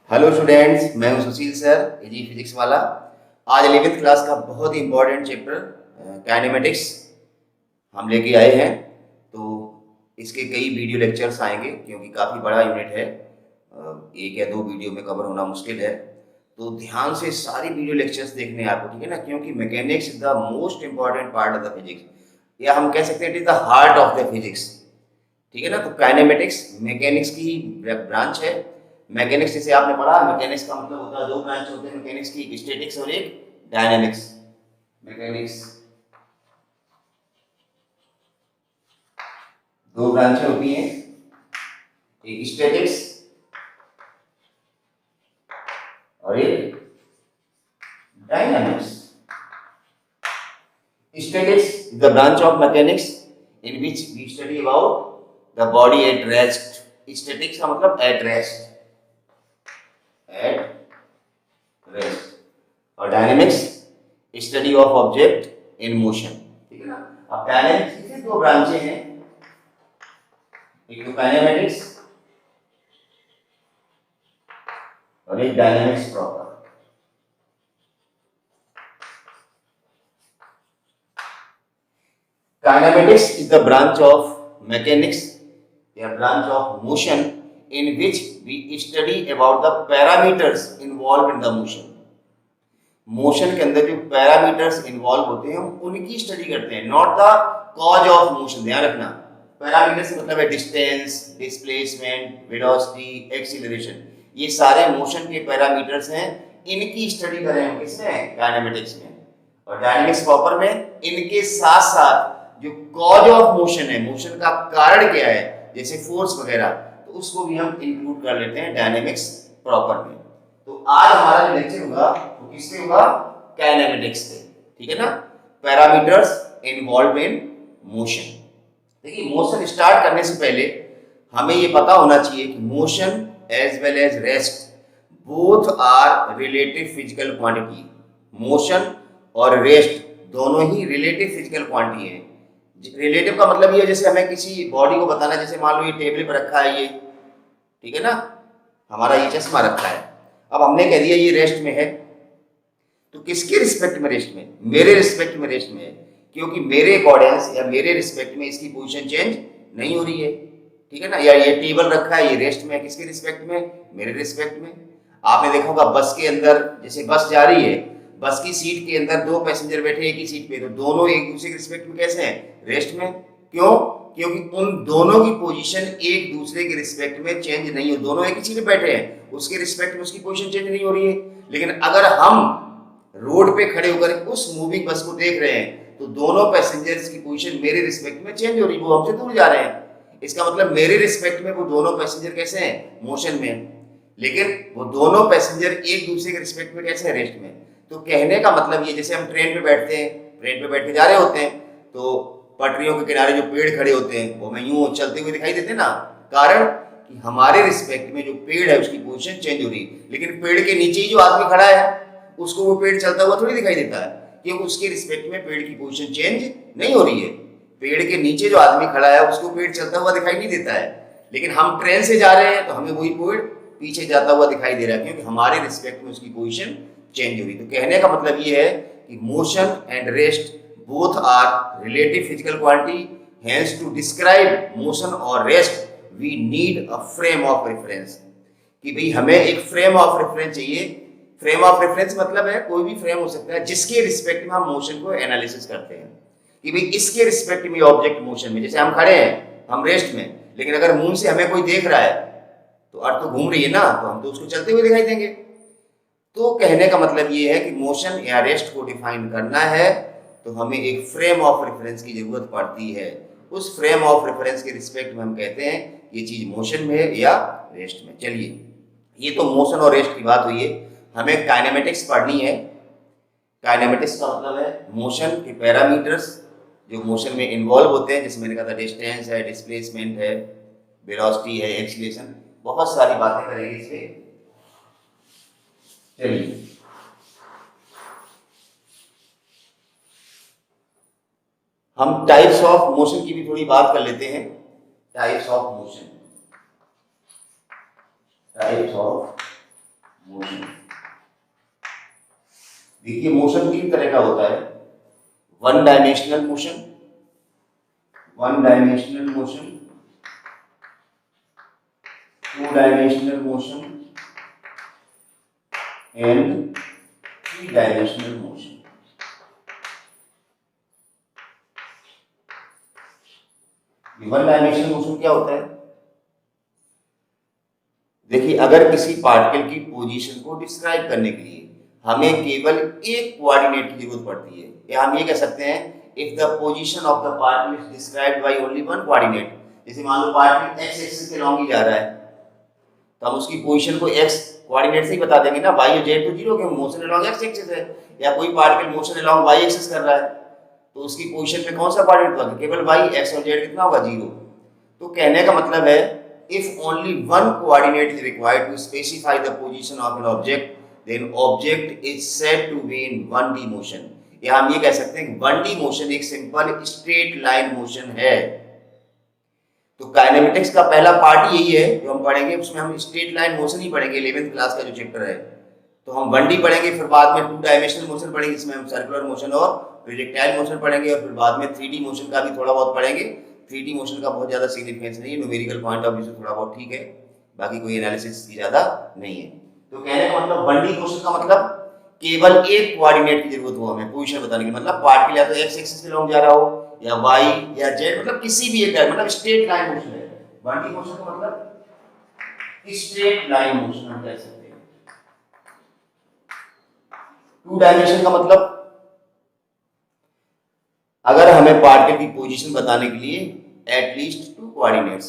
Hello students, मैं हूं सुशील sir, जी physics वाला। आज 11th क्लास का बहुत ही इंपॉर्टेंट चैप्टर काइनेमेटिक्स हम लेके आए हैं। तो इसके कई वीडियो लेक्चर्स आएंगे क्योंकि काफ़ी बड़ा यूनिट है। एक या दो वीडियो में कवर होना मुश्किल है, तो ध्यान से सारी वीडियो लेक्चर्स देखने हैं आपको, ठीक है ना। क्योंकि mechanics is the most important part of the physics, या हम कह सकते हैं it is the heart of the physics, ठीक है ना। तो काइनेमेटिक्स मैकेनिक्स की ब्रांच है। मैकेनिक्स जिसे आपने पढ़ा, मैकेनिक्स का मतलब होता है दो ब्रांच होते हैं मैकेनिक्स की, एक स्टैटिक्स और एक डायनामिक्स। मैकेनिक्स दो ब्रांचें होती हैं, एक स्टैटिक्स और एक dynamics. Statics is the branch of mechanics in which we study about the body at rest. Statics का मतलब एट रेस्ट, एट रेस्ट। और dynamics study of object in motion, ठीक है ना। अब डायनेमिक्स की दो ब्रांचें हैं, एक तो काइनेमेटिक्स और एक dynamics proper. Kinematics is the branch of mechanics, a branch of motion in which we study about the parameters involved in the motion. Motion के अंदर जो पैरामीटर्स इन्वॉल्व होते हैं हम उनकी स्टडी करते हैं, not the cause of motion. ध्यान रखना, पैरामीटर्स मतलब है डिस्टेंस, डिस्प्लेसमेंट, वेलोसिटी, एक्सीलरेशन। ये सारे मोशन के पैरामीटर्स हैं, इनकी स्टडी करें हम किसमें, काइनेमेटिक्स में। और डायनेमिक्स प्रॉपर में इनके साथ साथ जो कॉज ऑफ मोशन है, मोशन का कारण क्या है, जैसे फोर्स वगैरह, तो उसको भी हम इंक्लूड कर लेते हैं डायनेमिक्स प्रॉपर में। तो आज हमारा जो लेक्चर होगा वो किससे होगा, काइनेमेटिक्स से, ठीक है ना। Parameters involve in motion. देखिए, मोशन स्टार्ट करने से पहले हमें ये पता होना चाहिए कि motion as well as rest both are relative physical quantity. Motion और रेस्ट दोनों ही रिलेटिव फिजिकल क्वांटिटी है। रिलेटिव का मतलब ये, जैसे हमें किसी बॉडी को बताना, जैसे मान लो ये टेबल पर रखा है, ये ठीक है ना, हमारा ये चश्मा रखा है। अब हमने कह दिया ये रेस्ट में है, तो किसके रिस्पेक्ट में रेस्ट में, मेरे रिस्पेक्ट में रेस्ट में है, क्योंकि मेरे अकॉर्डिंग या मेरे रिस्पेक्ट में इसकी पोजीशन चेंज नहीं हो रही है, ठीक है ना। या ये टेबल रखा है, ये रेस्ट में है, किसके रिस्पेक्ट में, मेरे रिस्पेक्ट में। आपने देखा होगा बस के अंदर, जैसे बस जा रही है, बस की सीट के अंदर दो पैसेंजर बैठे एक ही सीट पे, तो दोनों एक दूसरे के रिस्पेक्ट में कैसे हैं, रेस्ट में। क्यों, क्योंकि उन दोनों की पोजीशन एक दूसरे के रिस्पेक्ट में चेंज नहीं हो, दोनों एक ही सीट पे बैठे हैं, उसके रिस्पेक्ट में उसकी पोजीशन चेंज नहीं हो रही है। लेकिन अगर हम रोड पे खड़े होकर उस मूविंग बस को देख रहे हैं, तो दोनों पैसेंजर्स की पोजीशन मेरे रिस्पेक्ट में चेंज हो रही है, वो हमसे दूर जा रहे हैं। इसका मतलब मेरे रिस्पेक्ट में वो दोनों पैसेंजर कैसे हैं, मोशन में, लेकिन वो दोनों पैसेंजर एक दूसरे के रिस्पेक्ट में कैसे हैं, रेस्ट में। तो कहने का मतलब ये, जैसे हम ट्रेन पे बैठते हैं, ट्रेन पे बैठ के जा रहे होते हैं, तो पटरियों के किनारे जो पेड़ खड़े होते हैं वो हमें यूं चलते हुए दिखाई देते हैं ना, कारण कि हमारे रिस्पेक्ट में जो पेड़ है उसकी पोजीशन चेंज हो रही है। लेकिन पेड़ के नीचे ही जो आदमी खड़ा है उसको वो पेड़ चलता हुआ थोड़ी दिखाई देता है, क्योंकि उसके रिस्पेक्ट में पेड़ की पोजीशन चेंज नहीं हो रही है। पेड़ के नीचे जो आदमी खड़ा है उसको पेड़ चलता हुआ दिखाई नहीं देता है, लेकिन हम ट्रेन से जा रहे हैं तो हमें वही पेड़ पीछे जाता हुआ दिखाई दे रहा है, क्योंकि हमारे रिस्पेक्ट में उसकी पोजीशन चेंज हो रही। तो कहने का मतलब ये है कि motion and rest both are relative physical quantity, hence to describe motion और rest we need a frame of reference. कि भाई हमें एक फ्रेम ऑफ रेफरेंस चाहिए। फ्रेम ऑफ रेफरेंस मतलब है कोई भी फ्रेम हो सकता है जिसके रिस्पेक्ट में हम मोशन को एनालिसिस करते हैं, कि भाई इसके रिस्पेक्ट में ऑब्जेक्ट मोशन में, जैसे हम खड़े हैं, हम रेस्ट में, लेकिन अगर मुंह से हमें कोई देख रहा है तो अर्थ तो घूम रही है ना, तो हम तो उसको चलते हुए दिखाई देंगे। तो कहने का मतलब ये है कि मोशन या रेस्ट को डिफाइन करना है तो हमें एक फ्रेम ऑफ रेफरेंस की जरूरत पड़ती है। उस फ्रेम ऑफ रेफरेंस के रिस्पेक्ट में हम कहते हैं ये चीज मोशन में है या रेस्ट में। चलिए, ये तो मोशन और रेस्ट की बात हुई है, हमें काइनेमेटिक्स पढ़नी है। काइनेमेटिक्स का मतलब है मोशन के पैरामीटर्स जो मोशन में इन्वॉल्व होते हैं, जैसे मैंने कहा था डिस्टेंस है, डिस्प्लेसमेंट है, वेलोसिटी है, एक्सीलरेशन, बहुत सारी बातें करेंगे इस पे। चलिए, हम टाइप्स ऑफ मोशन की भी थोड़ी बात कर लेते हैं। Types of motion, types of motion. देखिए मोशन तीन तरह का होता है, one dimensional motion, two dimensional motion and three dimensional motion. One dimensional motion क्या होता है? देखिए अगर किसी पार्टिकल की पोजीशन को डिस्क्राइब करने के लिए हमें केवल एक कोऑर्डिनेट की जरूरत पड़ती है, या हम ये कह सकते हैं if the position of the particle is described by only one coordinate. जैसे मान लो पार्टिकल एक्स एक्सिस के लॉन्ग ही जा रहा है, तो हम उसकी पोजीशन को एक्स कोऑर्डिनेट से ही बता देंगे ना, वाई और जेड तो जीरो के मोशन अलोंग एक्स एक्सिस है। या कोई particle motion along Y axis कर रहा है, तो उसकी पोजीशन में कौन सा कोऑर्डिनेट होगा? केवल वाई, एक्स और जेड कितना होगा? जीरो। तो कहने का मतलब है if only one coordinate is required to specify the position of an object, then object is said to be in 1D motion। या हम ये कह सकते हैं कि 1D मोशन एक सिंपल स्ट्रेट लाइन मोशन है। तो काइनेमेटिक्स का पहला पार्ट यही है जो हम पढ़ेंगे, उसमें हम स्ट्रेट लाइन मोशन ही पढ़ेंगे 11th क्लास का जो चैप्टर है। तो हम 1D पढ़ेंगे, फिर बाद में 2 डायमेंशनल मोशन पढ़ेंगे जिसमें हम सर्कुलर मोशन और प्रोजेक्टाइल मोशन पढ़ेंगे, और फिर बाद में 3D मोशन का भी थोड़ा बहुत पढ़ेंगे। 3D मोशन का बहुत ज़्यादा सिग्निफिकेंस नहीं है, न्यूमेरिकल पॉइंट ऑफ व्यू से थोड़ा बहुत ठीक है, बाकी कोई एनालिसिस की ज़्यादा नहीं है। तो कहने का मतलब 1D मोशन का मतलब केवल एक कोऑर्डिनेट की जरूरत हो हमें पोजीशन बताने की, मतलब पार्टिकल या तो एक्स एक्सिस के लॉन्ग जा रहा हो या वाई या जेड, मतलब किसी भी एक, मतलब स्ट्रेट लाइन मोशन है। 1D मोशन का मतलब स्ट्रेट लाइन मोशन हम कह सकते हैं। 2 डायमेंशन का मतलब अगर हमें पार्टिकल की पोजीशन बताने के लिए एटलीस्ट 2 कोऑर्डिनेट्स,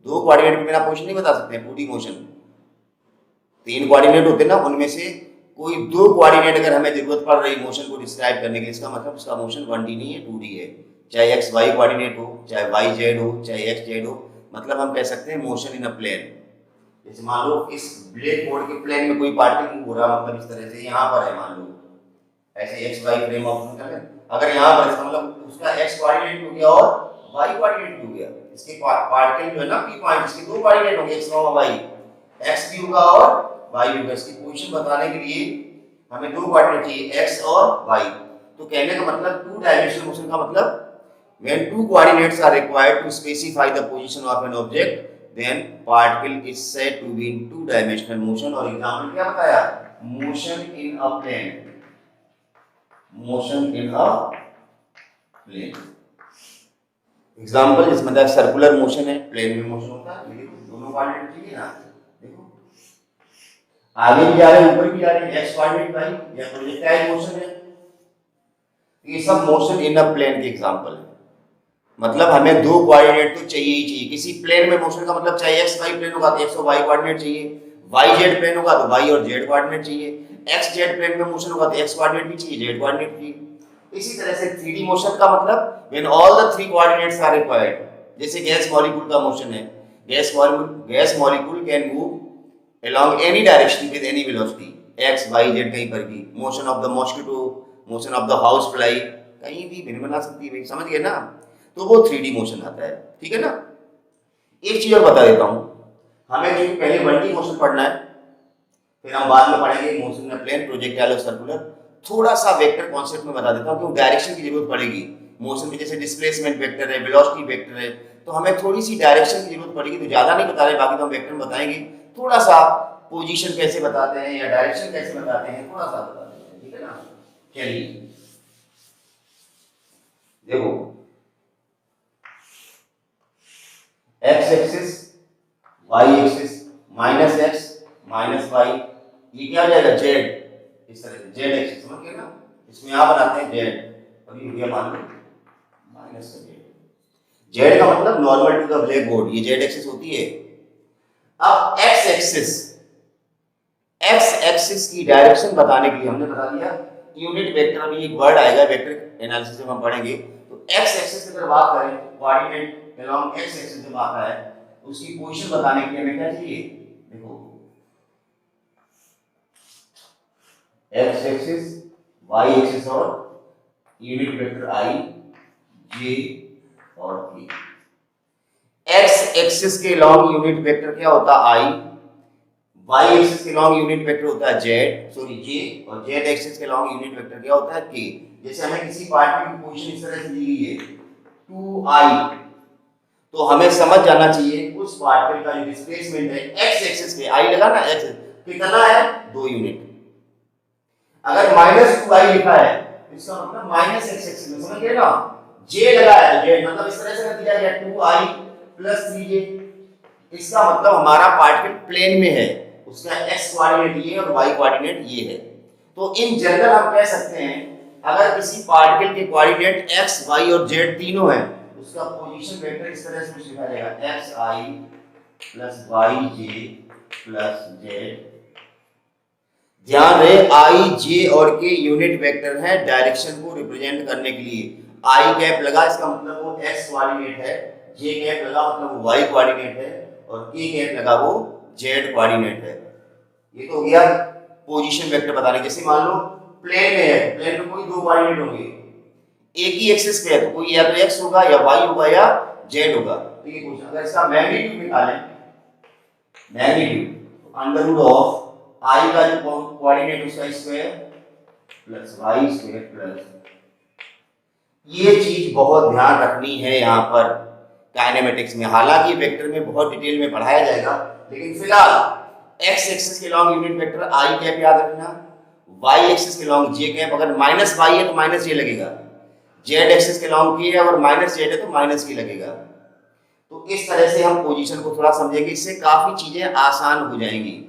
2 कोऑर्डिनेट के बिना पोजीशन नहीं बता सकते हैं। 2D मोशन 3 कोऑर्डिनेट होते हैं ना, उनमें से कोई 2 कोऑर्डिनेट अगर हमें जरूरत पड़ रही मोशन को डिस्क्राइब करने के लिए, इसका मतलब उसका मोशन 1D नहीं है, 2D है। चाहे एक्स वाई कोऑर्डिनेट हो, चाहे वाई जेड हो, चाहे एक्स जेड हो, मतलब हम कह सकते हैं मोशन इन अ प्लेन। जैसे मान लो इस ब्लैक बोर्ड के प्लेन में कोई पार्टिकल मूव हो रहा, मतलब इस तरह से यहाँ पर है, मान लो ऐसे एक्स वाई फ्रेम ऑफ कर लें, अगर यहाँ पर इसका मतलब उसका एक्स कोऑर्डिनेट हो गया और वाई कोऑर्डिनेट हो गया। इसके पार्टिकल जो है ना पी पॉइंट, इसके 2 कोऑर्डिनेट होंगे, एक्स और वाई, एक्स भी होगा और वाई होगा। इसकी पोजीशन बताने के लिए हमें 2 कोऑर्डिनेट चाहिए, एक्स और वाई। तो कहने का मतलब 2 डायमेंशनल मोशन का मतलब when 2 coordinates are required to specify the position of an object, then particle is said to be in 2 dimensional motion। और एग्जांपल क्या बताया? motion in a plane, motion in a plane। Example इसमें मतलब circular motion है, plane में motion होता है, लेकिन दोनों कोऑर्डिनेट चाहिए ना। देखो आगे भी जा रहे हैं, ऊपर भी जा रहे हैं, एक्स कोऑर्डिनेट भाई या प्रोजेक्टाइल मोशन है, ये सब मोशन इन अ प्लेन के एग्जांपल है। मतलब हमें 2 कोऑर्डिनेट तो चाहिए ही चाहिए किसी प्लेन में। मोशन का मतलब चाहे एक्स वाई प्लेन होगा तो एक्स और वाई कोऑर्डिनेट चाहिए, वाई जेड प्लेन होगा तो वाई और जेड कोऑर्डिनेट चाहिए, एक्स जेड प्लेन में मोशन होगा तो एक्स कोऑर्डिनेट भी चाहिए, जेड कोऑर्डिनेट भी चाहिए। इसी तरह से 3D मोशन का मतलब when all the 3 coordinates are required. जैसे गैस मॉलिक्यूल का मोशन है, gas molecule can move along any direction with any velocity, X Y Z कहीं पर भी। Motion of the mosquito, motion of the house fly कहीं भी भिन्न बना सकती है, समझ गए ना? तो वो 3D मोशन आता है, ठीक है ना? एक चीज और बता देता हूं, हमें जो पहले 1D मोशन पढ़ना है, फिर हम बाद में पढ़ेंगे मोशन इन प्लेन, प्रोजेक्टाइल और सर्कुलर। थोड़ा सा वेक्टर कॉन्सेप्ट में बता देता हूं क्योंकि डायरेक्शन की जरूरत पड़ेगी मोशन में। जैसे डिस्प्लेसमेंट वेक्टर है, वेलोसिटी वेक्टर है, तो हमें थोड़ी सी डायरेक्शन की जरूरत पड़ेगी। तो ज्यादा नहीं बता रहे, बाकी तो हम वेक्टर में बताएंगे। थोड़ा सा पोजीशन कैसे बताते हैं या डायरेक्शन कैसे बताते हैं थोड़ा सा बता देते हैं, ठीक है ना? चलिए देखो, X axis, Y axis, minus X minus Y, ये क्या हो जाएगा? जेड। इस तरह से जेड एक्सिस, समझ गए ना? इसमें यहां बनाते हैं जेड, और ये मान लो माइनस का जेड। जेड का मतलब normal to the blackboard, ये जेड एक्सिस होती है। अब एक्स एक्सिस, एक्स एक्सिस की डायरेक्शन बताने के लिए हमने बता दिया यूनिट वेक्टर। अभी एक वर्ड आएगा वेक्टर एनालिसिस में हम पढ़ेंगे। तो एक्स एक्सिस की अगर बात करें, कोऑर्डिनेट अलोंग एक्स एक्सिस जब आता है, उसकी पोजीशन बताने के लिए हमें क्या चाहिए? देखो एक्स एक्सिस, वाई एक्सिस और यूनिट वेक्टर आई, जे और के। एक्स एक्सिस के अलोंग यूनिट वेक्टर क्या होता? आई, वाई एक्सिस के लॉन्ग यूनिट वेक्टर होता है जेड, सॉरी जे, और जेड एक्सिस के लॉन्ग यूनिट वेक्टर क्या होता है के। जैसे हमें किसी पार्टिकल की पोजीशन इस तरह से दी गई है 2i, तो हमें समझ जाना चाहिए उस पार्टिकल का जो डिस्प्लेसमेंट है एक्स एक्सिस पे, आई लगा ना, एक्स कितना है 2 यूनिट। अगर -2i लिखा है इसका मतलब माइनस एक्स एक्सिस में, समझ गए ना, जे लगा है तो जेड मतलब इस तरह से कर दिया गया 2i + 3j। इसका मतलब हमारा पार्टिकल प्लेन में है, उसका x कोऑर्डिनेट ये और y कोऑर्डिनेट ये है। तो इन जनरल हम कह सकते हैं अगर किसी पार्टिकल के कोऑर्डिनेट x, y और z तीनों हैं, उसका पोजीशन वेक्टर इस तरह से कुछ लिखा जाएगा xi + yj + z। ध्यान रहे i, j और k यूनिट वेक्टर हैं डायरेक्शन को रिप्रेजेंट करने के लिए। i कैप लगा इसका मतलब वो x कोऑर्डिनेट है, j कैप लगा मतलब वो y कोऑर्डिनेट है, और k कैप लगा वो z कोऑर्डिनेट है। ये तो हो गया पोजीशन वेक्टर बताने। जैसे मान लो प्लेन में है, प्लेन में कोई दो कोऑर्डिनेट होंगे, एक ही एक्सिस पे है तो कोई या तो x होगा या y होगा या z होगा। तो ये क्वेश्चन अगर इसका मैग्नीट्यूड निकालें, मैग्नीट्यूड अंडररूट ऑफ i का जो कोऑर्डिनेट उसका square plus y square plus, ये चीज बहुत ध्यान रखनी है यहाँ पर काइनेमेटिक्स में। हालांकि वेक्टर में बहुत डिटेल में पढ़ाया जाएगा, लेकिन फिलहाल x एक्सिस के long unit vector i cap याद रखना, y एक्सिस के लॉन्ग j कैप, अगर -y है तो -j लगेगा, z एक्सिस के लॉन्ग k है और -z है तो -k लगेगा। तो इस तरह से हम पोजीशन को थोड़ा समझेंगे, इससे काफी चीजें आसान हो जाएंगी।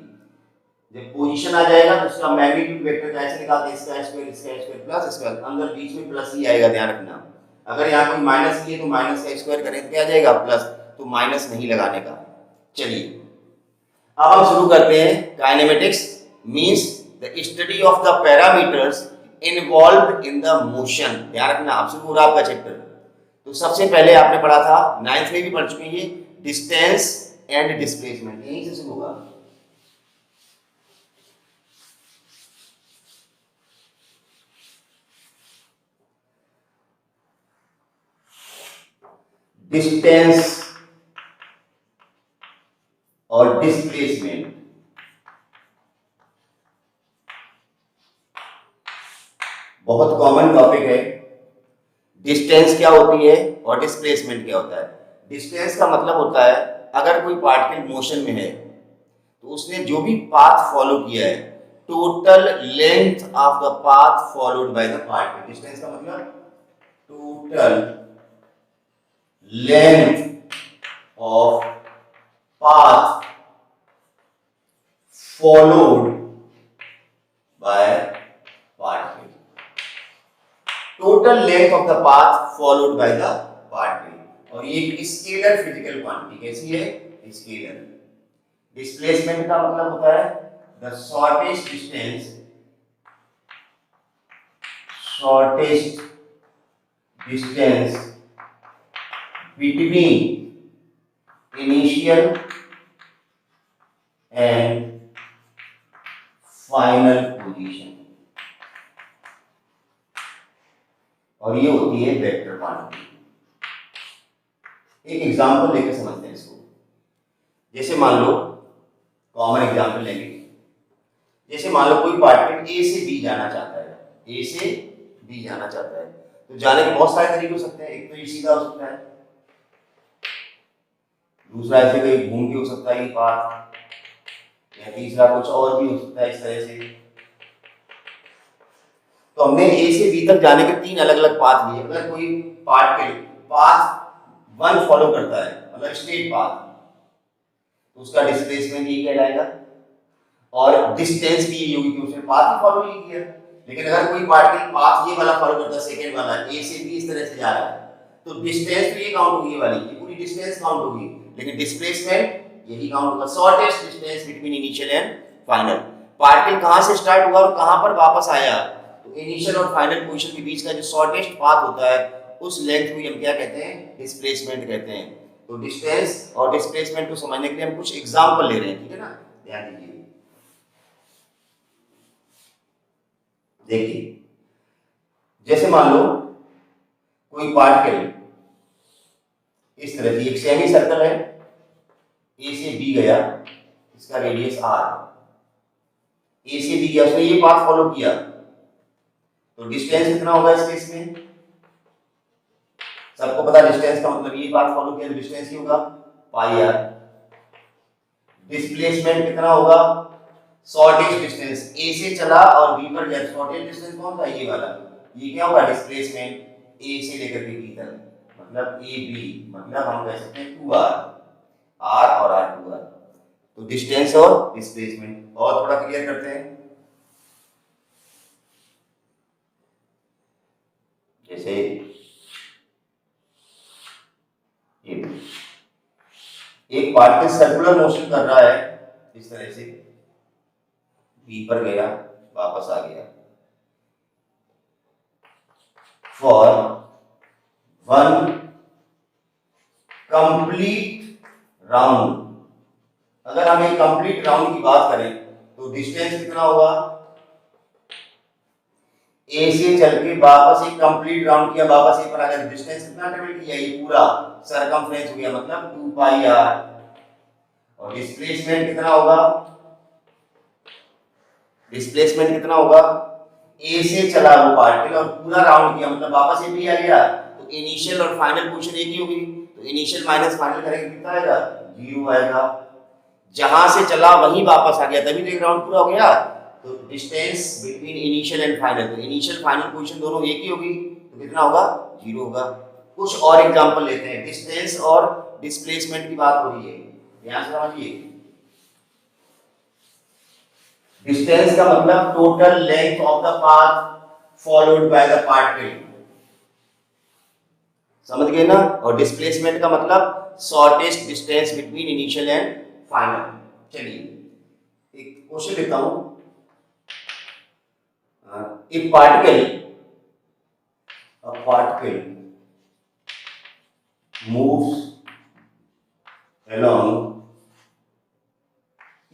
जब पोजीशन आ जाएगा तो उसका मैग्नीट्यूड वेक्टर कैसे निकालते हैं, इसका स्क्वायर प्लस इसका अंदर बीच में प्लस ही आएगा, ध्यान रखना। अगर यहाँ कोई माइनस की है तो माइनस का स्क्वायर करें तो क्या आ जाएगा प्लस, तो माइनस नहीं लगाने का। चलिए अब हम शुरू करते हैं। Kinematics means the study of the parameters involved in the motion. ध्यान रखना, अब शुरू हो रहा आपका चैप्टर। तो सबसे पहले आपने पढ़ा था, 9th में भी पढ़ चुके हैं, डिस्टेंस एंड डिस्प्लेसमेंट, यहीं से शुरू होगा। डिस्टेंस और डिस्प्लेसमेंट बहुत कॉमन टॉपिक है। डिस्टेंस क्या होती है और डिस्प्लेसमेंट क्या होता है। डिस्टेंस का मतलब होता है अगर कोई पार्टिकल मोशन में है तो उसने जो भी पाथ फॉलो किया है, total length of the path followed by the particle. Distance का मतलब total length of path followed by particle, total length of the path followed by the particle। और ये एक स्केलर फिजिकल क्वांटिटी, कैसी है, scalar. Displacement का मतलब होता है the shortest distance between initial and final position, और ये होती है वेक्टर क्वांटिटी। एक एग्जांपल लेकर समझते हैं इसको। जैसे मान लो, कॉमन एग्जांपल लेंगे, जैसे मान लो कोई पार्टिकल ए से बी जाना चाहता है, ए से बी जाना चाहता है, तो जाने के बहुत सारे तरीके हो सकते हैं। एक तो ये सीधा हो सकता है, दूसरा ऐसे कहीं घूम के हो सकता है ये पाथ, या तीसरा कुछ और भी हो सकता है इस तरह से। तो हमने ए से बी तक जाने के 3 अलग अलग पाथ लिए। अगर कोई पार्टिकल पाथ 1 फॉलो करता है, मतलब स्ट्रेट पाथ, तो उसका डिस्प्लेसमेंट ये कहलाएगा, और डिस्टेंस भी यही होगी कि उसने पाथ ही फॉलो नहीं किया। लेकिन अगर कोई पार्टिकल पाथ ये वाला फॉलो करता है, सेकंड वाला, ए से बी इस तरह से जा रहा है, तो डिस्टेंस तो ये काउंट होगी, ये वाली, ये पूरी डिस्टेंस काउंट होगी, लेकिन डिस्प्लेसमेंट यही काउंट होगा, shortest distance between initial and final. Particle कहां से स्टार्ट हुआ और कहां पर वापस आया, तो इनिशियल और फाइनल पोजीशन के बीच का जो शॉर्टेस्ट पाथ होता है, उस लेंथ को हम क्या कहते हैं, डिस्प्लेसमेंट कहते हैं। तो डिस्टेंस और डिस्प्लेसमेंट को समझने के लिए हम कुछ एग्जांपल ले रहे हैं, ठीक है ना, ध्यान दीजिए। देखिए, जैसे मान लो कोई पार्टिकल इस तरह से, एक सेमी सर्कल है, ए से बी गया, इसका रेडियस r, ए से बी गया, उसने ये पाथ फॉलो किया, तो डिस्टेंस कितना होगा इस केस में? सबको पता डिस्टेंस का मतलब, ये पाथ फॉलो किया तो डिस्टेंस ही होगा पाई आर। डिस्प्लेसमेंट कितना होगा? शॉर्टेस्ट डिस्टेंस, ए से चला और बी पर गया, शॉर्टेस्ट डिस्टेंस कौन था? ये वाला। ये क्या होगा? डिस्प्लेसमेंट ए से लेकर के बी तक, मतलब ए बी, मतलब हम कह सकते हैं 2r, r और r 2r। तो डिस्टेंस और डिस्प्लेसमेंट और थोड़ा क्लियर करते हैं। जैसे एक पार्टिकल सर्कुलर मोशन कर रहा है इस तरह से, बी पर गया, वापस आ गया, फॉर वन कंप्लीट राउंड। अगर हम एक कंप्लीट राउंड की बात करें तो डिस्टेंस कितना होगा? ए से चल के वापस एक कंप्लीट राउंड किया, वापस ए पर आ गया, डिस्टेंस कितना ट्रेवल किया? ये पूरा सरकमफ्रेंस हो गया, मतलब 2 पाई आर। और डिस्प्लेसमेंट कितना होगा? डिस्प्लेसमेंट कितना होगा? ए से चला वो पार्टिकल और पूरा राउंड किया, मतलब वापस ए भी आ गया, तो इनिशियल और फाइनल पोजीशन एक ही होगी, तो इनिशियल माइनस फाइनल करेंगे कितना आएगा? 0 आएगा। जहां से चला वहीं वापस आ गया, तभी तो एक राउंड पूरा हो गया। तो distance between initial and final, तो इनिशियल फाइनल पोजीशन दोनों एक ही होगी, तो कितना होगा? 0 होगा। कुछ और एग्जांपल लेते हैं, डिस्टेंस और डिस्प्लेसमेंट की बात हो रही है, ध्यान से समझिए। डिस्टेंस का मतलब total length of the path followed by the particle, समझ गए ना? और डिस्प्लेसमेंट का मतलब shortest distance between initial and final. चलिए एक क्वेश्चन लेता हूं। एक particle moves along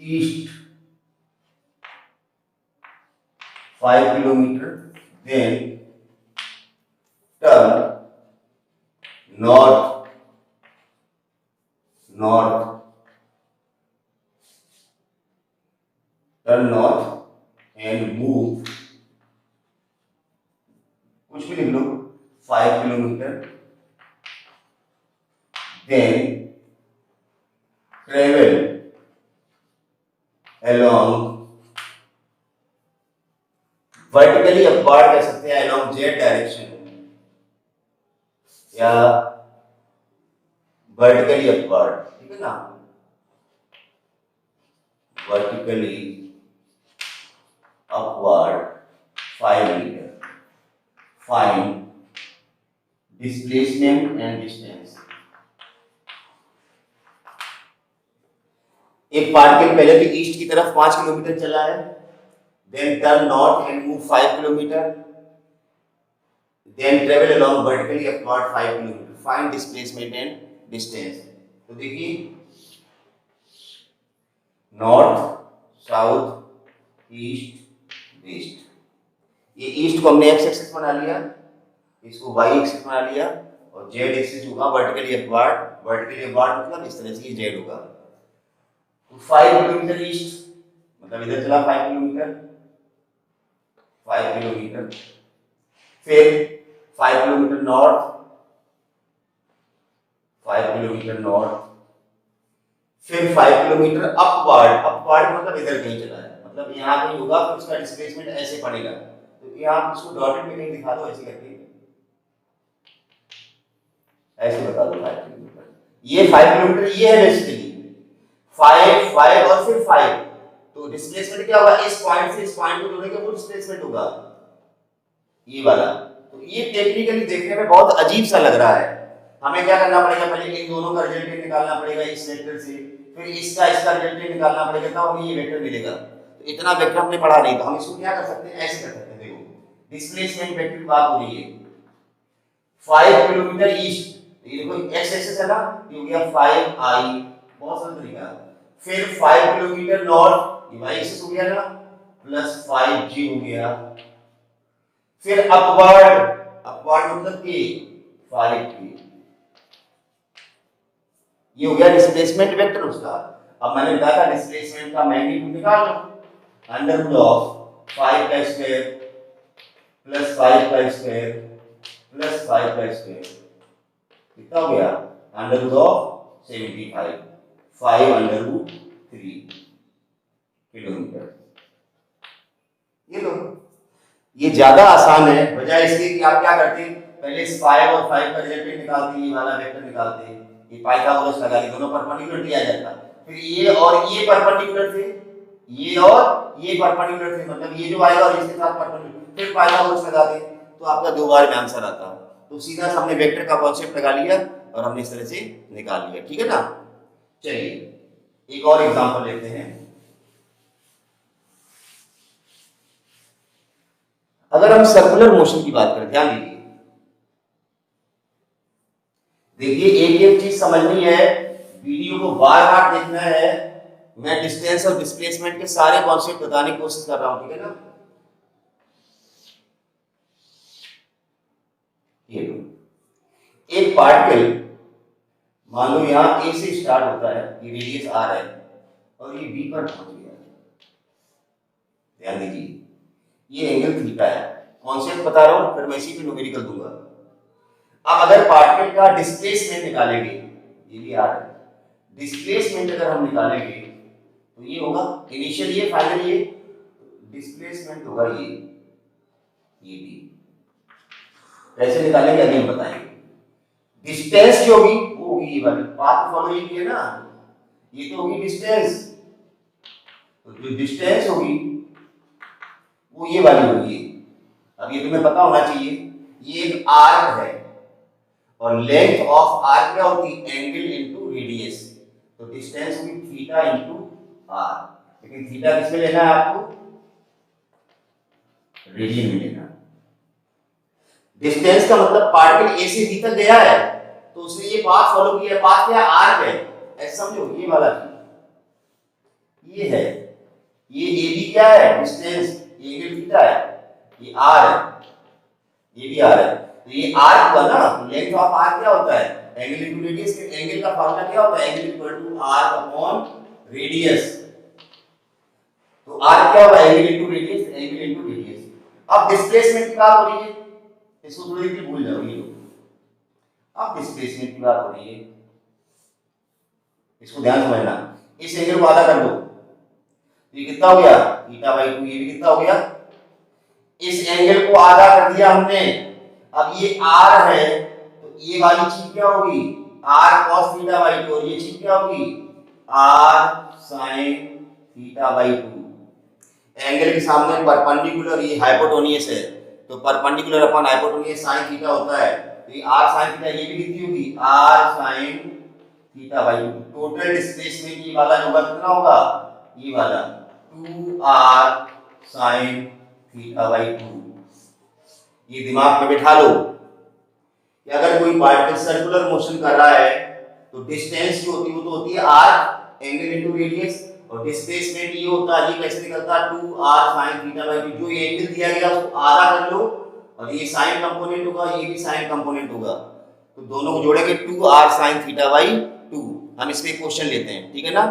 east 5 kilometer, then turn north and move, कुछ भी लिख लो, 5 kilometre, then travel along vertically upward, कह सकते हैं along z डायरेक्शन, या vertically upward, ठीक है ना? vertically upward 5 meter. Find displacement and distance. एक पार्टिकल पहले तो ईस्ट की तरफ 5 किलोमीटर चला है, then turn north and move 5 kilometre, then travel along vertically upward 5 kilometre. Find displacement and distance. तो देखिए नॉर्थ, साउथ, ईस्ट, वेस्ट, ये ईस्ट को हमने एक्स एक्सिस बना लिया, इसको वाई एक्सिस बना लिया, और जेड एक्सिस होगा वर्टिकली अपवर्ड। वर्टिकली अपवर्ड मतलब इस तरह से ये जेड होगा। तो 5 किलोमीटर ईस्ट, मतलब इधर चला 5 किलोमीटर, 5 किलोमीटर, फिर 5 किलोमीटर नॉर्थ, 5 किलोमीटर नॉर्थ, फिर 5 किलोमीटर अपवर्ड। अपवर्ड मतलब इधर कहीं चला है, मतलब यहाँ कहीं होगा, फिर उसका डिस्प्लेसमेंट ऐसे पड़ेगा। तो ये आप इसको डॉटेड में कहीं दिखा दो, ऐसे करके ऐसे बता दो 5 किलोमीटर, ये 5 किलोमीटर ये है बेसिकली 5 5 और फिर 5। तो डिस्प्लेसमेंट क्या होगा? इस पॉइंट से इस पॉइंट को जोड़ेंगे वो डिस्प्लेसमेंट होगा, ये वाला। तो ये टेक्निकली देखने में बहुत अजीब सा लग रहा है। हमें क्या करना पड़ेगा? पहले इन दोनों का रिजल्टेंट निकालना पड़ेगा इस वेक्टर से, फिर इसका रिजल्टेंट निकालना पड़ेगा, तब हमें ये वेक्टर मिलेगा। तो इतना वेक्टर हमने पढ़ा नहीं, तो हम इसको क्या कर सकते हैं? ऐसे कर सकते हैं। देखो डिस्प्लेसमेंट वेक्टर की बात हो रही है, 5 किलोमीटर ईस्ट, तो ये देखो एक्स एक्सिस है ना, ये हो गया 5i, बहुत सरल तरीका। फिर 5 किलोमीटर नॉर्थ, ये वाई एक्सिस हो गया ना, प्लस 5g हो गया। फिर अपवर्ड, अपवर्ड मतलब के 5k, ये हो गया डिस्प्लेसमेंट वेक्टर उसका। अब मैंने बताया था डिस्प्लेसमेंट का मैग्नीट्यूड निकाल लो, अंडर रूट ऑफ 5 का स्क्वायर प्लस 5 का स्क्वायर प्लस 5 का स्क्वायर कितना हो गया under root of 75 5 under root 3 kilometre. ये लो ये ज्यादा आसान है बजाय इसके कि आप क्या करते पहले इस 5 और 5 का रिजल्टेंट निकालते ये वाला वेक्टर निकालते ये पाइथागोरस लगा के दोनों परपेंडिकुलर दिया जाता फिर ये और ये परपेंडिकुलर थे ये और ये परपेंडिकुलर थे मतलब ये जो आएगा और इसके साथ परपेंडिकुलर फिर पाइथागोरस लगाते तो आपका 2 बार में आंसर आता तो सीधा से हमने वेक्टर का कॉन्सेप्ट लगा लिया और हमने इस तरह से निकाल लिया ठीक है ना। चलिए एक और एग्जांपल लेते हैं। अगर हम सर्कुलर मोशन की बात करें ध्यान दीजिए देखिए एक चीज समझनी है वीडियो को बार बार देखना है मैं डिस्टेंस और डिस्प्लेसमेंट के सारे कॉन्सेप्ट बताने की कोशिश कर रहा हूं ठीक है ना। ये एक पार्टिकल मान लो यहां ए से स्टार्ट होता है ये रेडियस आर है और ये बी पर पहुंच गया ध्यान दीजिए ये एंगल थीटा है कॉन्सेप्ट बता रहा हूं फिर मैं इसी पे न्यूमेरिकल दूंगा। अब अगर पार्टिकल का डिस्प्लेसमेंट निकालेंगे ये भी आर है डिस्प्लेसमेंट अगर हम निकालेंगे तो ये होगा इनिशियल ये फाइनल ये डिस्प्लेसमेंट होगा ये भी कैसे निकालेंगे अभी हम बताएंगे। डिस्टेंस जो होगी वो होगी ये वाली पाथ फॉलो ये है ना ये तो होगी डिस्टेंस तो जो डिस्टेंस होगी वो ये वाली होगी। अब ये तुम्हें पता होना चाहिए ये एक आर्क है और लेंथ ऑफ आर्क क्या होती है एंगल इनटू रेडियस तो डिस्टेंस होगी थीटा इनटू आर लेकिन थीटा किसमें लेना है आपको रेडियन में लेना। डिस्टेंस का मतलब पार्टिकल ए से बी तक गया है तो उसने ये पाथ फॉलो किया पाथ क्या आर्क है ऐसा समझो ये वाला चीज ये है ये ए बी क्या है डिस्टेंस एंगल थीटा है ये आर है ये भी आर है तो ये आर हुआ ना लेंथ ऑफ आर क्या होता है एंगल इनटू रेडियस एंगल का फार्मूला क्या होता है angle equal to R upon radius तो आर क्या होगा एंगल इनटू रेडियस। अब डिस्प्लेसमेंट की बात हो रही है इसको थोड़ी देर भूल जाओ ये लोग अब डिस्प्लेसमेंट की बात हो रही है इसको ध्यान समझना इस एंगल को आधा कर दो ये कितना हो गया थीटा बाई 2 ये भी कितना हो गया इस एंगल को आधा कर दिया हमने। अब ये r है तो ये वाली चीज क्या होगी r cos थीटा बाई 2 और ये चीज क्या होगी r sin theta by 2। Angle के सामने परपेंडिकुलर ये हाइपोटेन्यूज है तो perpendicular upon hypotenuse sin theta होता है तो ये r sin थीटा ये भी कितनी होगी r sin theta by 2। Total displacement ये वाला होगा कितना होगा ये वाला 2r sin थीटा बाई 2। ये दिमाग में बिठा लो कि अगर कोई पार्टिकल सर्कुलर मोशन कर रहा है तो डिस्टेंस जो होती है वो तो होती है r एंगल इनटू रेडियस और डिस्प्लेसमेंट ये होता है ये कैसे निकलता है 2r sin थीटा बाई 2। जो ये एंगल दिया गया उसको आधा कर लो और ये sin कंपोनेंट होगा ये भी sin कंपोनेंट होगा तो दोनों को जोड़ेंगे 2r sin थीटा बाई 2। हम इसमें एक क्वेश्चन लेते हैं ठीक है ना।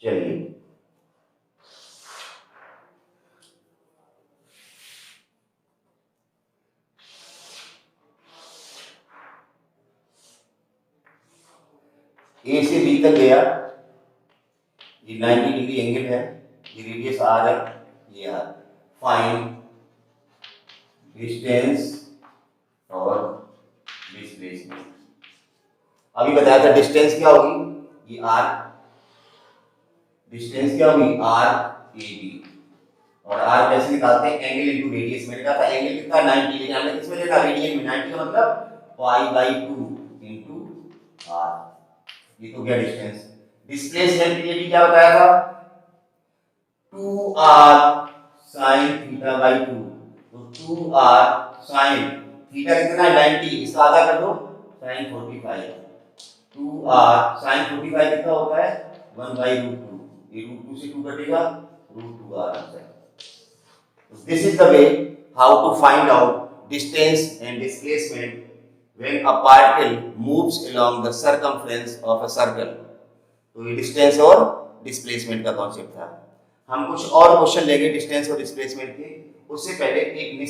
चलिए ए से बी तक गया ये 90 डिग्री एंगल है ये रेडियस आर है ये आर फाइंड डिस्टेंस और डिस्प्लेसमेंट। अभी बताया था डिस्टेंस क्या होगी ये आर डिस्टेंस क्या होगी आर ए बी और आर कैसे निकालते हैं एंगल इनटू रेडियस। मैंने कहा था एंगल कितना 90 लेकिन हमने किसमें लेना रेडियन में 90 का मतलब पाई बाई 2 इनटू आर ये तो गया डिस्टेंस। डिस्प्लेसमेंट के लिए भी क्या बताया था 2r sin थीटा बाई 2 तो 2r sin थीटा कितना है 90 इसका आधा कर दो sin 45 2r sin 45 कितना होता है 1/√2 ये √2 से 2 कटेगा √2r answer. This is the way how to find out distance and displacement when a particle moves along the circumference of a circle। तो ये डिस्टेंस और डिस्प्लेसमेंट का कॉन्सेप्ट था। हम कुछ और क्वेश्चन लेंगे डिस्टेंस और डिस्प्लेसमेंट के, उससे पहले एक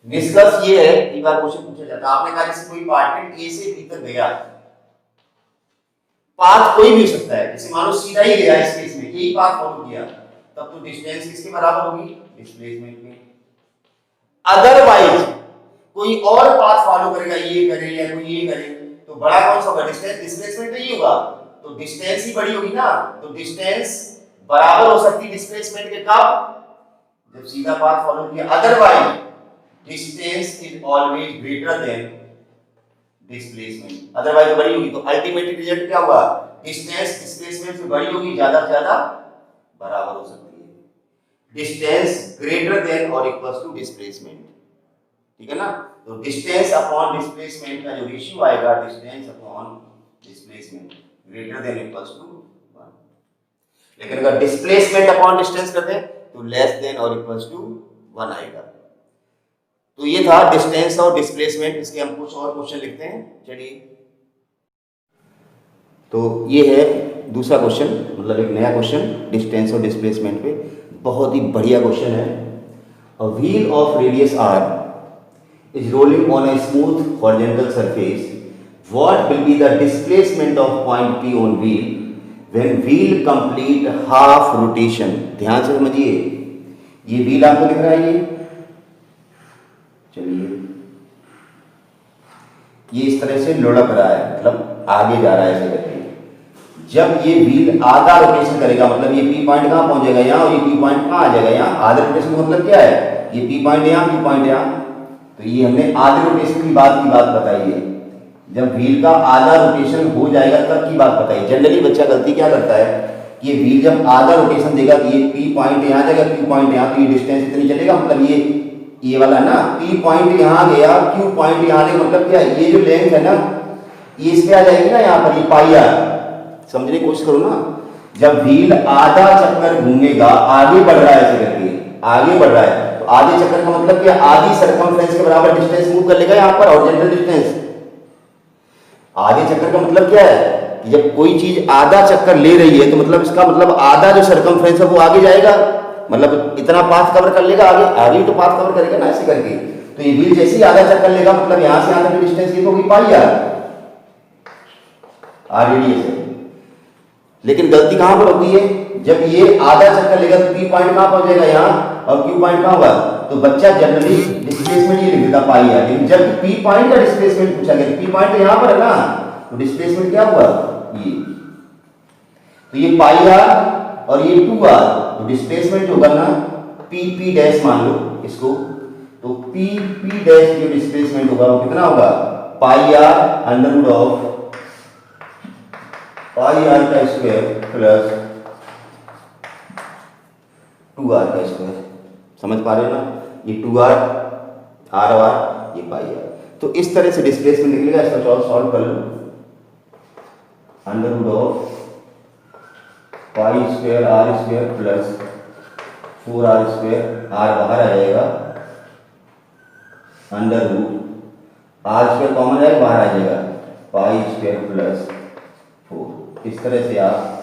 निष्कर्ष ये है, कई बार क्वेश्चन पूछा जाता है, आपने कहा जैसे कोई पार्टिकल ए से बी तक गया, पाथ कोई भी हो सकता है, जैसे मान लो सीधा ही गया, इस केस में यही पाथ फॉलो किया, तब तो डिस्टेंस किसके बराबर होगी? डिस्प्लेसमेंट के। अदरवाइज कोई और पाथ फॉलो करेगा, ये करे या कोई ये करे, तो बड़ा कौन सा होगा? डिस्टेंस। डिस्प्लेसमेंट तो ये होगा, तो डिस्टेंस ही बड़ी होगी ना, तो डिस्टेंस बराबर हो सकती है डिस्प्लेसमेंट के कब? जब सीधा पाथ फॉलो किया। Otherwise distance is always greater then displacement, otherwise बड़ी होगी, तो अल्टीमेट रिजल्ट क्या हुआ? डिस्टेंस डिस्प्लेसमेंट से बड़ी होगी, ज्यादा से ज्यादा बराबर हो सकती है। डिस्टेंस ग्रेटर देन और इक्वल्स टू डिस्प्लेसमेंट, ठीक है ना? तो डिस्टेंस अपॉन डिस्प्लेसमेंट का जो रेशियो आएगा, distance upon displacement greater than equals to 1। लेकिन अगर डिस्प्लेसमेंट अपॉन डिस्टेंस करते हैं तो लेस देन और इक्वल्स टू 1 आएगा। तो ये था डिस्टेंस और डिस्प्लेसमेंट। इसके हम कुछ और क्वेश्चन लिखते हैं, चलिए। तो ये है दूसरा क्वेश्चन, मतलब एक नया क्वेश्चन डिस्टेंस और डिस्प्लेसमेंट पे, बहुत ही बढ़िया क्वेश्चन है। A wheel of radius r is rolling on a smooth horizontal surface. What will be the displacement of point P on wheel when wheel complete half rotation? ध्यान से समझिए, ये wheel आपको दिख रहा है, चलिए ये इस तरह से लुढ़क रहा है, मतलब आगे जा रहा है ऐसे करके। जब ये व्हील आधा रोटेशन करेगा, मतलब ये पी पॉइंट कहाँ पहुंचेगा? यहाँ, और ये पी पॉइंट कहाँ आ जाएगा? यहाँ। आधे रोटेशन का मतलब क्या है? ये पी पॉइंट यहाँ, पी पॉइंट यहाँ, तो ये हमने आधे रोटेशन की बात बताई है। जब व्हील का आधा रोटेशन हो जाएगा तब की बात बताई। जनरली बच्चा गलती क्या करता है कि ये व्हील जब आधा रोटेशन देगा तो ये पी पॉइंट यहाँ जाएगा, पी पॉइंट यहाँ, तो ये डिस्टेंस इतनी चलेगा, मतलब ये वाला ना, पी पॉइंट यहाँ गया, क्यू पॉइंट यहाँ गया, मतलब क्या है? ये जो लेंथ है ना, ये इस पे आ जाएगी ना, यहाँ पर ये पाई आर। समझने की कोशिश करो ना, जब व्हील आधा चक्कर घूमेगा, आगे बढ़ रहा है ऐसे करके, आगे बढ़ रहा है, तो आधे चक्कर का मतलब क्या? आधी सरकमफ्रेंस के बराबर डिस्टेंस मूव कर लेगा यहाँ पर, हॉरिजॉन्टल डिस्टेंस। आधे चक्कर का मतलब क्या है कि जब कोई चीज आधा चक्कर ले रही है तो मतलब इसका मतलब आधा जो सरकमफ्रेंस है वो आगे जाएगा, मतलब इतना पाथ कवर कर लेगा, आगे आगे तो पाथ कवर करेगा ना ऐसे करके। तो ये व्हील जैसे ही आधा चक्कर लेगा, मतलब यहां से यहां तक डिस्टेंस ये तो होगी पाई आर रेडियस है। लेकिन गलती कहां पर होती है? जब ये आधा चक्कर लेगा तो पी पॉइंट कहां पहुंचेगा? यहाँ, और क्यू पॉइंट कहां होगा? तो बच्चा जनरली डिस्प्लेसमेंट ये लिख देता पाई आर, लेकिन जब पी पॉइंट का डिस्प्लेसमेंट पूछा गया, पी पॉइंट तो यहां पर है ना, तो डिस्प्लेसमेंट क्या हुआ? ये, तो ये पाई आर और ये 2r, तो डिस्प्लेसमेंट होगा ना पी पी डैश, मान लो इसको, तो पी पी डैश जो डिस्प्लेसमेंट होगा वो कितना होगा? Pi r under root of pi r का स्क्वायर प्लस 2r का स्क्वायर। समझ पा रहे हो ना? ये 2r आर आर, ये पाई आर। तो इस तरह से डिस्प्लेसमेंट निकलेगा। इसका सॉल्व कर लो, under root of pi square r square plus 4r square, r बाहर आ जाएगा, under root r square common है, बाहर आ जाएगा, पाई स्क्वायर प्लस 4। इस तरह से आप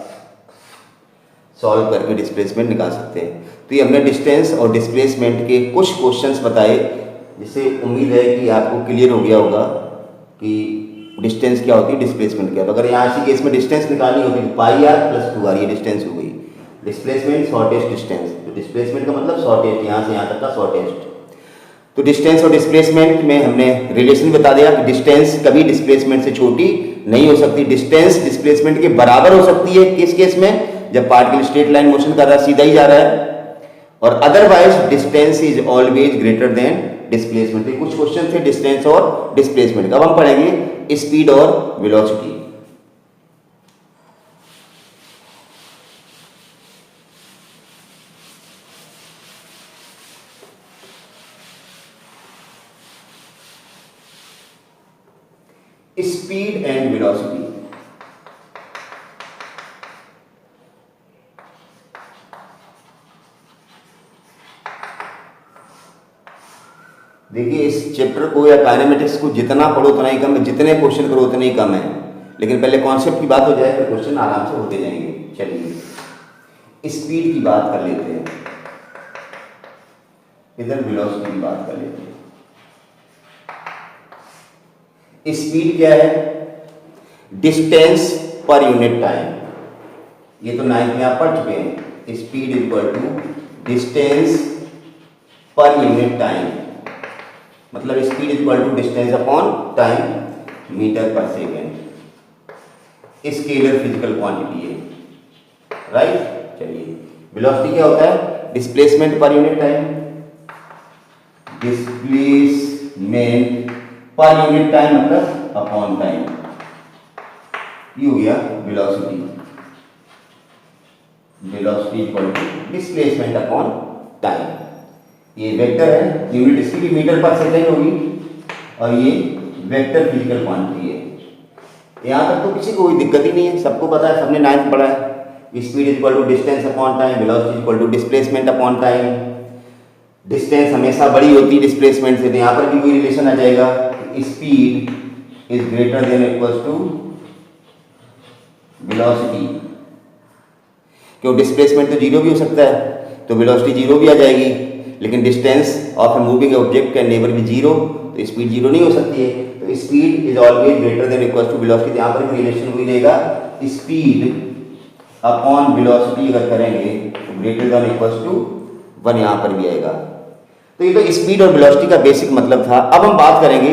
सॉल्व करके डिस्प्लेसमेंट निकाल सकते हैं। तो ये हमने डिस्टेंस और डिस्प्लेसमेंट के कुछ क्वेश्चंस बताए, जिससे उम्मीद है कि आपको क्लियर हो गया होगा कि डिस्टेंस क्या होती है, डिस्प्लेसमेंट क्या है। तो अगर यहाँ इसी केस में डिस्टेंस निकालनी होगी तो पाई आर प्लस 2r, ये डिस्टेंस हो गई। डिस्प्लेसमेंट शॉर्टेस्ट डिस्टेंस, तो डिस्प्लेसमेंट का मतलब शॉर्टेस्ट, यहाँ से यहाँ तक का शॉर्टेस्ट। तो डिस्टेंस और डिस्प्लेसमेंट में हमने रिलेशन बता दिया कि डिस्टेंस कभी डिस्प्लेसमेंट से छोटी नहीं हो सकती, डिस्टेंस डिस्प्लेसमेंट के बराबर हो सकती है। किस केस में? जब पार्टिकल स्ट्रेट लाइन मोशन कर रहा है, सीधा ही जा रहा है, और otherwise distance is always greater then displacement. कुछ क्वेश्चन थे डिस्टेंस और डिस्प्लेसमेंट का। अब हम पढ़ेंगे स्पीड और वेलोसिटी। Speed and velocity. देखिए इस चैप्टर को या काइनेमेटिक्स को जितना पढ़ो उतना ही कम है, जितने क्वेश्चन करो उतने ही कम है, लेकिन पहले कॉन्सेप्ट की बात हो जाए फिर क्वेश्चन आराम से होते जाएंगे। चलिए स्पीड की बात कर लेते हैं, इधर वेलोसिटी की बात कर लेते हैं। स्पीड क्या है? Distance per unit time. ये तो 9th में आप पढ़ चुके हैं। Speed equal to distance per unit time, मतलब speed equal to distance upon time metre per second. Scalar physical quantity है, राइट। चलिए वेलोसिटी क्या होता है? Displacement per unit time, displacement per unit time मतलब अपॉन टाइम, ये हो गया velocity. Velocity equal to displacement upon time. ये वेक्टर है, यूनिट इसकी भी मीटर पर सेकेंड होगी, और ये वेक्टर फिजिकल क्वांटिटी है। यहाँ तक तो किसी को कोई दिक्कत ही नहीं है, सबको पता है, सबने 9th पढ़ा है। Speed equal to distance upon time, velocity equal to displacement upon time. Distance हमेशा बड़ी होती है डिस्प्लेसमेंट से, तो यहाँ पर भी कोई रिलेशन आ जाएगा। Speed is greater than equal to velocity, क्यों डिस्प्लेसमेंट तो जीरो भी हो सकता है, तो वेलोसिटी जीरो भी आ जाएगी, लेकिन distance of a moving object can never be zero, तो स्पीड जीरो नहीं हो सकती है। तो speed is always greater than equal to velocity, यहाँ पर भी रिलेशन वही रहेगा, स्पीड अपॉन वेलोसिटी अगर करेंगे तो ग्रेटर देन इक्वल टू 1 यहाँ पर भी आएगा। तो ये तो स्पीड और वेलोसिटी का बेसिक मतलब था। अब हम बात करेंगे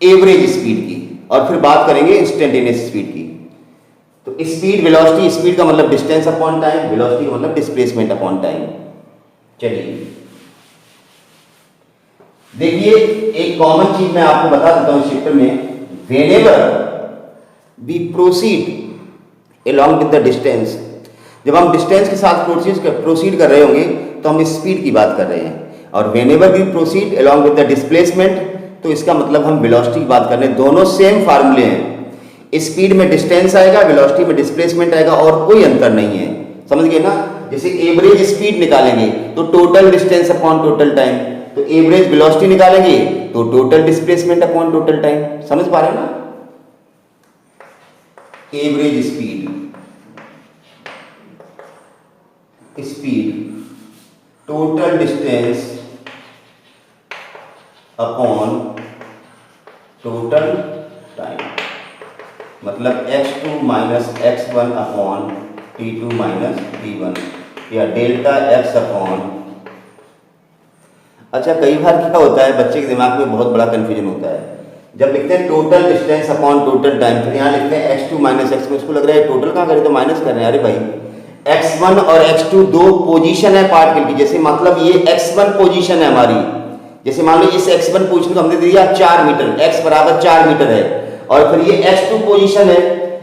एवरेज स्पीड की, और फिर बात करेंगे इंस्टेंटेनियस स्पीड की। तो स्पीड वेलोसिटी, स्पीड का मतलब डिस्टेंस अपॉन टाइम, वेलोसिटी का मतलब डिस्प्लेसमेंट अपॉन टाइम। चलिए देखिए एक कॉमन चीज मैं आपको बता देता हूं इस चैप्टर में, whenever we proceed along with the distance, जब हम डिस्टेंस के साथ प्रोसीड कर रहे होंगे तो हम स्पीड की बात कर रहे हैं, और whenever we proceed along with the displacement, तो इसका मतलब हम वेलोसिटी की बात कर रहे हैं। दोनों सेम फार्मूले हैं, स्पीड में डिस्टेंस आएगा, वेलोसिटी में डिस्प्लेसमेंट आएगा, और कोई अंतर नहीं है, समझ गए ना। जैसे एवरेज स्पीड निकालेंगे तो total distance upon total time, तो एवरेज वेलोसिटी निकालेंगे तो total displacement upon total time, समझ पा रहे हैं ना। Average speed total distance upon total time, मतलब x2 minus x1 upon t2 minus t1, या डेल्टा x अपॉन। अच्छा कई बार क्या होता है, बच्चे के दिमाग में बहुत बड़ा कंफ्यूजन होता है, जब लिखते हैं total distance upon total time, फिर यहाँ लिखते हैं x2 माइनस x1, उसको लग रहा है टोटल कहाँ करें तो माइनस कर रहे हैं। अरे भाई x1 और x2 दो पोजीशन है पार्टिकल की, जैसे मतलब ये x1 पोजीशन है हमारी, जैसे मान लो इस x1 पोजीशन को हमने दे दिया 4 मीटर, x बराबर 4 मीटर है, और फिर ये x2 पोजीशन है,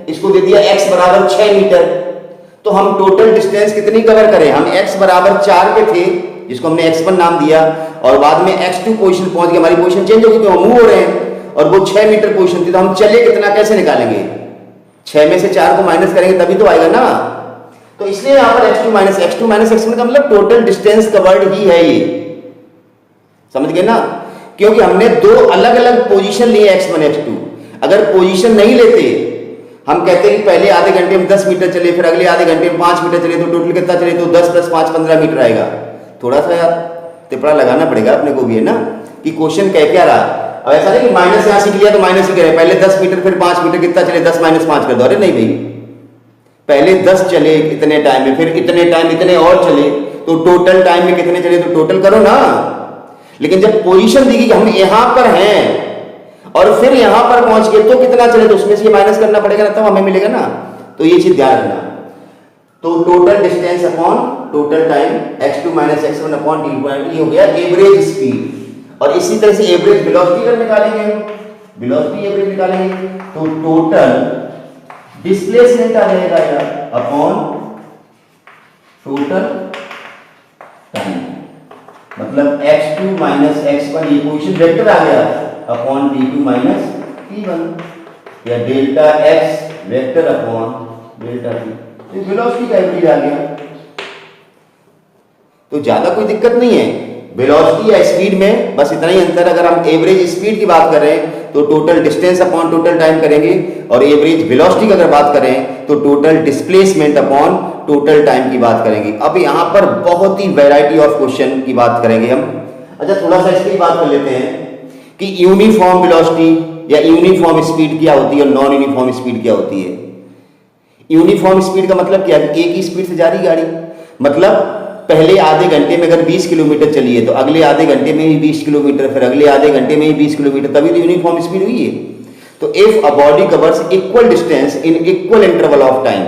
इसको दे दिया x बराबर 6 मीटर, तो हम टोटल डिस्टेंस कितनी कवर करें, हम x बराबर 4 पे थे जिसको हमने x1 नाम दिया, और बाद में x2 पोजीशन पहुंच गए, हमारी पोजीशन चेंज होगी, तो हम मूव हो रहे हैं, और वो 6 मीटर पोजीशन थी, तो हम चले कितना कैसे निकालेंगे, 6 में से 4 को माइनस करेंगे तभी तो आएगा ना। तो इसलिए यहाँ पर x2 माइनस x1 का मतलब टोटल डिस्टेंस कवर्ड ही है, ये समझ गए ना, क्योंकि हमने दो अलग अलग पोजीशन लिए x1 x2। अगर पोजीशन नहीं लेते, हम कहते हैं कि पहले आधे घंटे में 10 मीटर चले, फिर अगले आधे घंटे में 5 मीटर चले, तो टोटल कितना चले, तो 10 + 5 15 मीटर आएगा। थोड़ा सा तिपड़ा लगाना पड़ेगा अपने को भी, है ना, कि क्वेश्चन कह क्या रहा। अब ऐसा नहीं कि माइनस यहाँ सीख लिया तो माइनस ही करे, पहले 10 मीटर फिर 5 मीटर कितना चले, 10 - 5 कर दो। अरे नहीं भाई, पहले 10 चले इतने टाइम में, फिर इतने टाइम इतने और चले, तो टोटल टाइम में कितने चले तो टोटल करो ना। लेकिन जब पोजीशन दी कि हम यहां पर हैं और फिर यहां पर पहुंच गए तो कितना चले, तो उसमें से माइनस करना पड़ेगा ना, तब हमें मिलेगा ना। तो ये चीज ध्यान रखना। तो total distance upon total time, x2 minus x1 upon t2, ये हो गया एवरेज स्पीड। और इसी तरह से एवरेज वेलोसिटी अगर निकालेंगे, वेलोसिटी एवरेज निकालेंगे तो टोटल डिस्प्लेसमेंट आ जाएगा यार अपॉन टोटल टाइम, मतलब x2 माइनस x1, ये पोजीशन वेक्टर आ गया, अपॉन t2 माइनस t1, या delta x vector upon delta t, तो वेलोसिटी का एवरेज आ गया। तो ज्यादा कोई दिक्कत नहीं है, वेलोसिटी या स्पीड में बस इतना ही अंतर। अगर हम एवरेज स्पीड की बात करें तो total distance upon total time करेंगे, और एवरेज वेलोसिटी की अगर बात करें तो total displacement upon total time की बात करेंगे। अब यहाँ पर बहुत ही वैरायटी ऑफ क्वेश्चन की बात करेंगे हम। अच्छा, थोड़ा सा इसकी बात कर लेते हैं कि यूनिफॉर्म वेलोसिटी या यूनिफॉर्म स्पीड क्या होती है और नॉन यूनिफॉर्म स्पीड क्या होती है। यूनिफॉर्म स्पीड का मतलब क्या है? एक ही स्पीड से जा रही गाड़ी, मतलब पहले आधे घंटे में अगर 20 किलोमीटर चली है तो अगले आधे घंटे में भी 20 किलोमीटर, फिर अगले आधे घंटे में भी 20 किलोमीटर, तभी तो यूनिफॉर्म स्पीड हुई है। तो if a body covers equal distance in equal interval of time,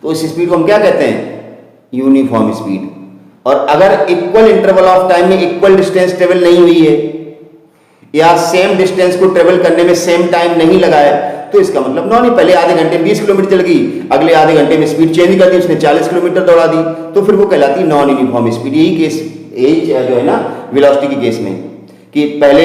तो इस स्पीड को हम क्या कहते हैं? Uniform speed. और अगर इक्वल इंटरवल ऑफ टाइम में इक्वल डिस्टेंस ट्रेवल नहीं हुई है या सेम डिस्टेंस को ट्रेवल करने में सेम टाइम नहीं लगा है, तो इसका मतलब नॉन ही। पहले आधे घंटे में 20 किलोमीटर चल गई, अगले आधे घंटे में स्पीड चेंज कर दी, उसने 40 किलोमीटर दौड़ा दी, तो फिर वो कहलाती नॉन यूनिफॉर्म स्पीड। यही केस, यही जो है ना वेलोसिटी के केस में, कि पहले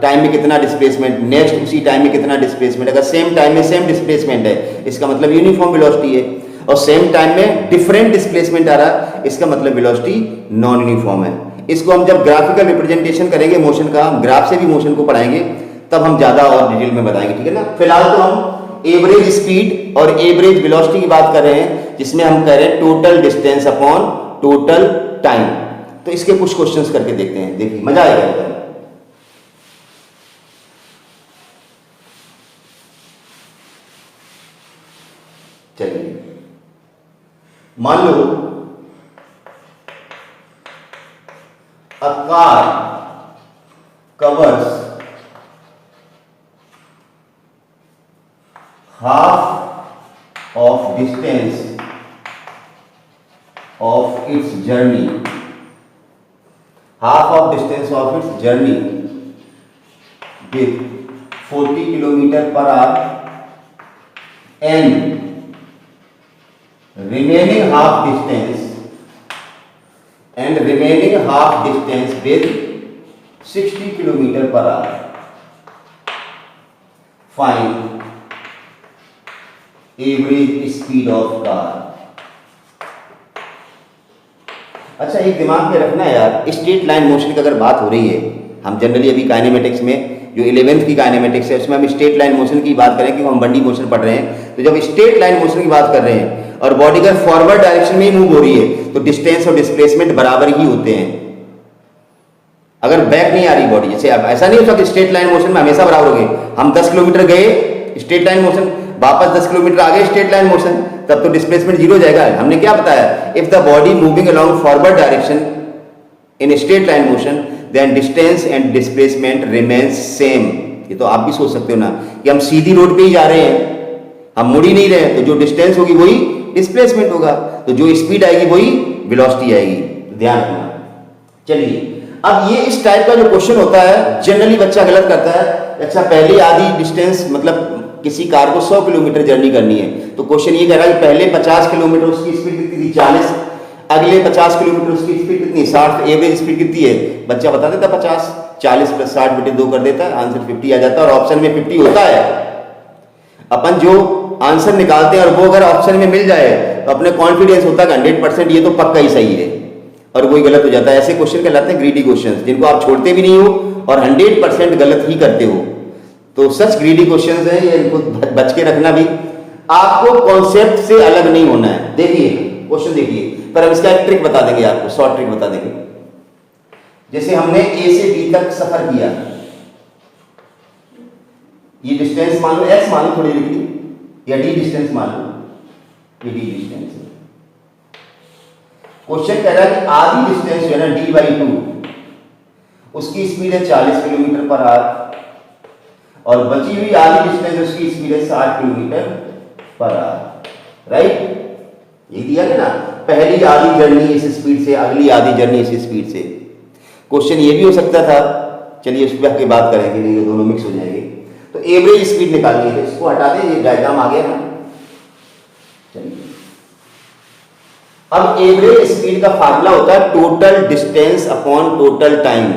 टाइम में कितना डिस्प्लेसमेंट, नेक्स्ट उसी टाइम में कितना डिस्प्लेसमेंट। अगर सेम टाइम में सेम डिस्प्लेसमेंट है, इसका मतलब यूनिफॉर्म वेलोसिटी है, और सेम टाइम में डिफरेंट डिस्प्लेसमेंट आ रहा है, इसका मतलब वेलोसिटी नॉन यूनिफॉर्म है। इसको हम जब ग्राफिकल रिप्रेजेंटेशन करेंगे मोशन का, हम ग्राफ से भी मोशन को पढ़ाएंगे, तब हम ज्यादा और डिटेल में बताएंगे, ठीक है ना। फिलहाल तो हम एवरेज स्पीड और एवरेज वेलोसिटी की बात कर रहे हैं, जिसमें हम कह रहे हैं total distance upon total time. तो इसके कुछ क्वेश्चंस करके देखते हैं, देखिए मजा आएगा। चलिए, मान लो a car covers half of distance of its journey, half of distance of its journey with 40 kilometer per hour, and remaining half distance with 60 kilometer per hour. Find average speed of car. अच्छा, एक दिमाग में रखना है यार, straight line motion की अगर बात हो रही है, हम जनरली अभी काइनेमेटिक्स में जो 11th की काइनेमेटिक्स है उसमें हम स्ट्रेट लाइन मोशन की बात करें, क्योंकि हम बंडी मोशन पढ़ रहे हैं। तो जब स्ट्रेट लाइन मोशन की बात कर रहे हैं और बॉडी अगर फॉरवर्ड डायरेक्शन में ही मूव हो रही है, तो डिस्टेंस और डिस्प्लेसमेंट बराबर ही होते हैं। अगर बैक नहीं आ रही बॉडी, जैसे अब ऐसा नहीं होता कि स्ट्रेट लाइन मोशन में हमेशा बराबर हो गए। हम 10 किलोमीटर गए स्ट्रेट लाइन मोशन, वापस 10 किलोमीटर आगे स्ट्रेट लाइन मोशन, तब तो डिस्प्लेसमेंट जीरो जाएगा। हमने क्या बताया? If the body moving along forward direction in straight line motion, then distance and displacement remains same. ये तो आप भी सोच सकते हो ना कि हम सीधी रोड पे ही जा रहे हैं, हम मुड़ ही नहीं रहे हैं, तो जो डिस्टेंस होगी वही डिस्प्लेसमेंट होगा, तो जो स्पीड आएगी वही वेलोसिटी आएगी। ध्यान रखना। चलिए, अब ये इस टाइप का जो क्वेश्चन होता है जनरली बच्चा गलत करता है। अच्छा, पहले आधी डिस्टेंस मतलब किसी कार को 100 किलोमीटर जर्नी करनी है, तो क्वेश्चन ये कह रहा है कि पहले 50 किलोमीटर उसकी स्पीड कितनी थी? 40। अगले 50 किलोमीटर उसकी स्पीड कितनी? 60। एवरेज स्पीड कितनी है? बच्चा बता देता 50। 40 + 60 / 2 कर देता है, आंसर 50 आ जाता है। और ऑप्शन में 50 होता है। अपन जो आंसर निकालते हैं और वो अगर ऑप्शन में मिल जाए तो अपने कॉन्फिडेंस होता है 100% ये तो पक्का ही सही है, और वही गलत हो जाता है। ऐसे क्वेश्चन कहलाते हैं ग्रीडी क्वेश्चंस, जिनको आप छोड़ते भी नहीं हो और 100% गलत ही करते हो। तो सच ग्रीडी क्वेश्चंस हैं ये, इनको बच के रखना भी। आपको कॉन्सेप्ट से अलग नहीं होना है। देखिए क्वेश्चन देखिए, पर हम इसका एक ट्रिक बता देंगे आपको, शॉर्ट ट्रिक बता देंगे। जैसे हमने ए से बी तक सफर किया, ये डिस्टेंस मान लो x मान लो, थोड़ी लिख ली, या d डिस्टेंस मान लो, ये d डिस्टेंस है। क्वेश्चन कह रहा है कि आधी डिस्टेंस जो है ना d/2, उसकी स्पीड है 40 किलोमीटर पर आवर, और बची हुई आधी डिस्टेंस उसकी स्पीड है 60 किलोमीटर पर आवर। राइट, ये दिया गया ना, पहली आधी जर्नी इस स्पीड से, अगली आधी जर्नी इस स्पीड से। क्वेश्चन ये भी हो सकता था, चलिए उस पर के बात करेंगे, नहीं ये दोनों मिक्स हो जाएंगे। तो एवरेज स्पीड निकालनी है, इसको हटा दें, ये डायग्राम आ गया ना। चलिए, अब एवरेज स्पीड का फार्मूला होता है total distance upon total time.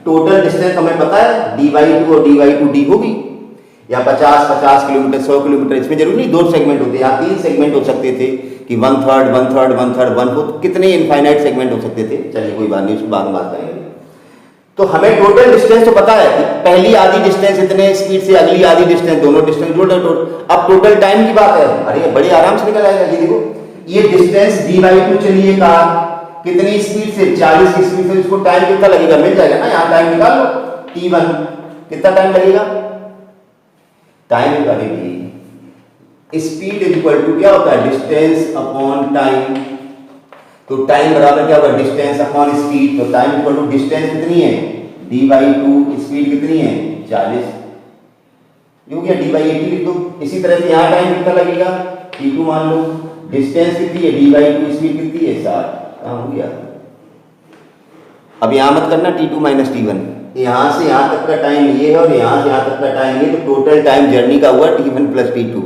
Total distance हमें पता है d/2 और d/2d होगी, या 50 किलोमीटर, 100 किलोमीटर, इसमें जरूरी नहीं 2 सेगमेंट होते, यहाँ 3 सेगमेंट हो सकते थे कि 1/3, 1/3, 1/3, 1/4, कितने इनफाइनाइट सेगमेंट हो सकते थे। चलिए कोई बात नहीं, उसको बाद में बात करेंगे। तो हमें टोटल डिस्टेंस तो पता है कि पहली आधी डिस्टेंस इतने स्पीड से, अगली आधी डिस्टेंस, दोनों डिस्टेंस जोड़ दो। अब टोटल टाइम की बात है, अरे बड़ी आराम से निकल आएगा। ये देखो, ये डिस्टेंस d/2 चलिए कार कितनी स्पीड से, 40 की स्पीड से, इसको टाइम कितना लगेगा मिल जाएगा ना, यहाँ टाइम निकाल लो, t1 कितना टाइम लगेगा। टाइम निकालेंगे, स्पीड इज इक्वल टू क्या होता है, डिस्टेंस अपॉन टाइम। तो टाइम बराबर क्या होगा, डिस्टेंस अपॉन स्पीड। तो टाइम इक्वल टू डिस्टेंस कितनी है, d/2, स्पीड कितनी है 40, ये हो गया d/80 लिख दो। इसी तरह से यहाँ टाइम कितना लगेगा, t2 मान लो, डिस्टेंस कितनी है d/2, स्पीड कितनी है 60, हो गया। अब यहाँ मत करना t2 - t1, यहाँ से यहाँ तक का टाइम ये है और यहाँ से यहाँ तक का टाइम ये, तो टोटल टाइम जर्नी का हुआ t1 + t2।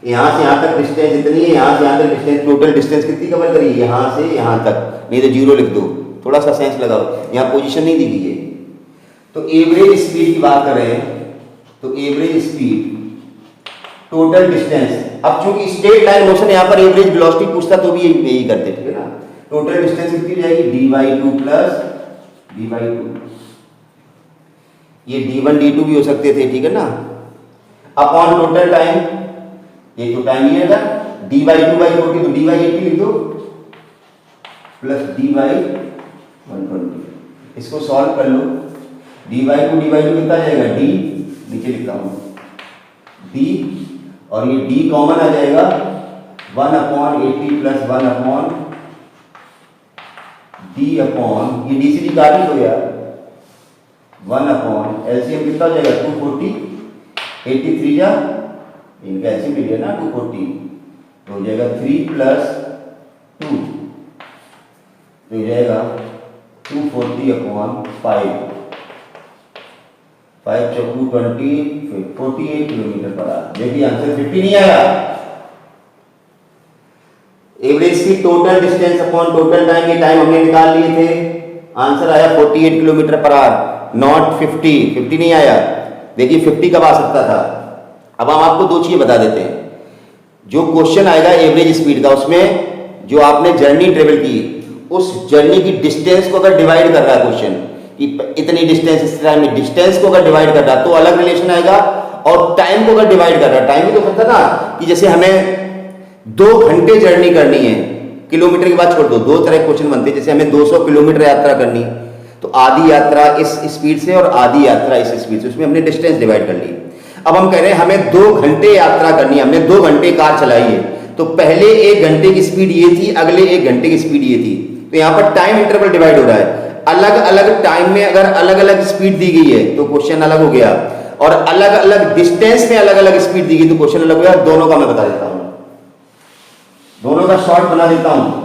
यहाँ से यहाँ तक डिस्टेंस इतनी है, यहाँ से यहाँ तक डिस्टेंस, टोटल डिस्टेंस कितनी कवर करी, यहाँ से यहाँ तक, नहीं तो 0 लिख दो, थोड़ा सा सेंस लगाओ, यहाँ पोजीशन नहीं दी गई है। तो एवरेज स्पीड की बात कर रहे हैं, तो एवरेज स्पीड टोटल डिस्टेंस। अब चूंकि स्ट्रेट लाइन मोशन यहाँ पर एवरेज वेलोसिटी पूछता तो भी यही करते, ठीक है ना। टोटल डिस्टेंस कितनी जाएगी, d/2 + d/2, ये d1 d2 भी हो सकते थे, ठीक है ना, अपॉन टोटल टाइम, ये तो टाइम ही है, d/2/40 तो d/80 लिख दो प्लस d/120, इसको सॉल्व कर लो, d/2 कितना जाएगा, d नीचे लिखता हूँ d, और ये d कॉमन आ जाएगा, 1/80 + 1/d ये d से d काट लो यार, 1/ LCM कितना हो जाएगा 240, 83 जा इनका ऐसे मिल गया ना 240, तो हो जाएगा 3 + 2, तो हो जाएगा 240/5, 5 × 2 20, 48 km/h। देखिए आंसर 50 नहीं आया। Average speed total distance upon total time, ये टाइम हमने निकाल लिए थे, आंसर आया 48 km/h, नॉट 50 नहीं आया। देखिए 50 कब आ सकता था। अब हम आपको दो चीजें बता देते हैं, जो क्वेश्चन आएगा एवरेज स्पीड का, उसमें जो आपने जर्नी ट्रेवल की, उस जर्नी की डिस्टेंस को अगर डिवाइड कर रहा है क्वेश्चन कि इतनी डिस्टेंस, इस टाइम में डिस्टेंस को अगर डिवाइड कर रहा है तो अलग रिलेशन आएगा, और टाइम को अगर डिवाइड कर रहा है, टाइम भी तो पता ना कि जैसे हमें 2 घंटे जर्नी करनी है, किलोमीटर की बात छोड़ दो, दो तरह के क्वेश्चन बनते हैं, जैसे हमें 200 किलोमीटर यात्रा करनी, तो आधी यात्रा इस स्पीड से और आधी यात्रा इस स्पीड से, उसमें हमने डिस्टेंस डिवाइड कर ली। अब हम कह रहे हैं हमें 2 घंटे यात्रा करनी है, हमने 2 घंटे कार चलाई है, तो पहले 1 घंटे की स्पीड ये थी, अगले 1 घंटे की स्पीड ये थी, तो यहाँ पर टाइम इंटरवल डिवाइड हो रहा है। अलग अलग टाइम में अगर अलग अलग स्पीड दी गई है तो क्वेश्चन अलग हो गया, और अलग अलग डिस्टेंस में अलग अलग स्पीड दी गई तो क्वेश्चन अलग हो गया। दोनों का मैं बता देता हूं, दोनों का शॉर्ट बना देता हूं,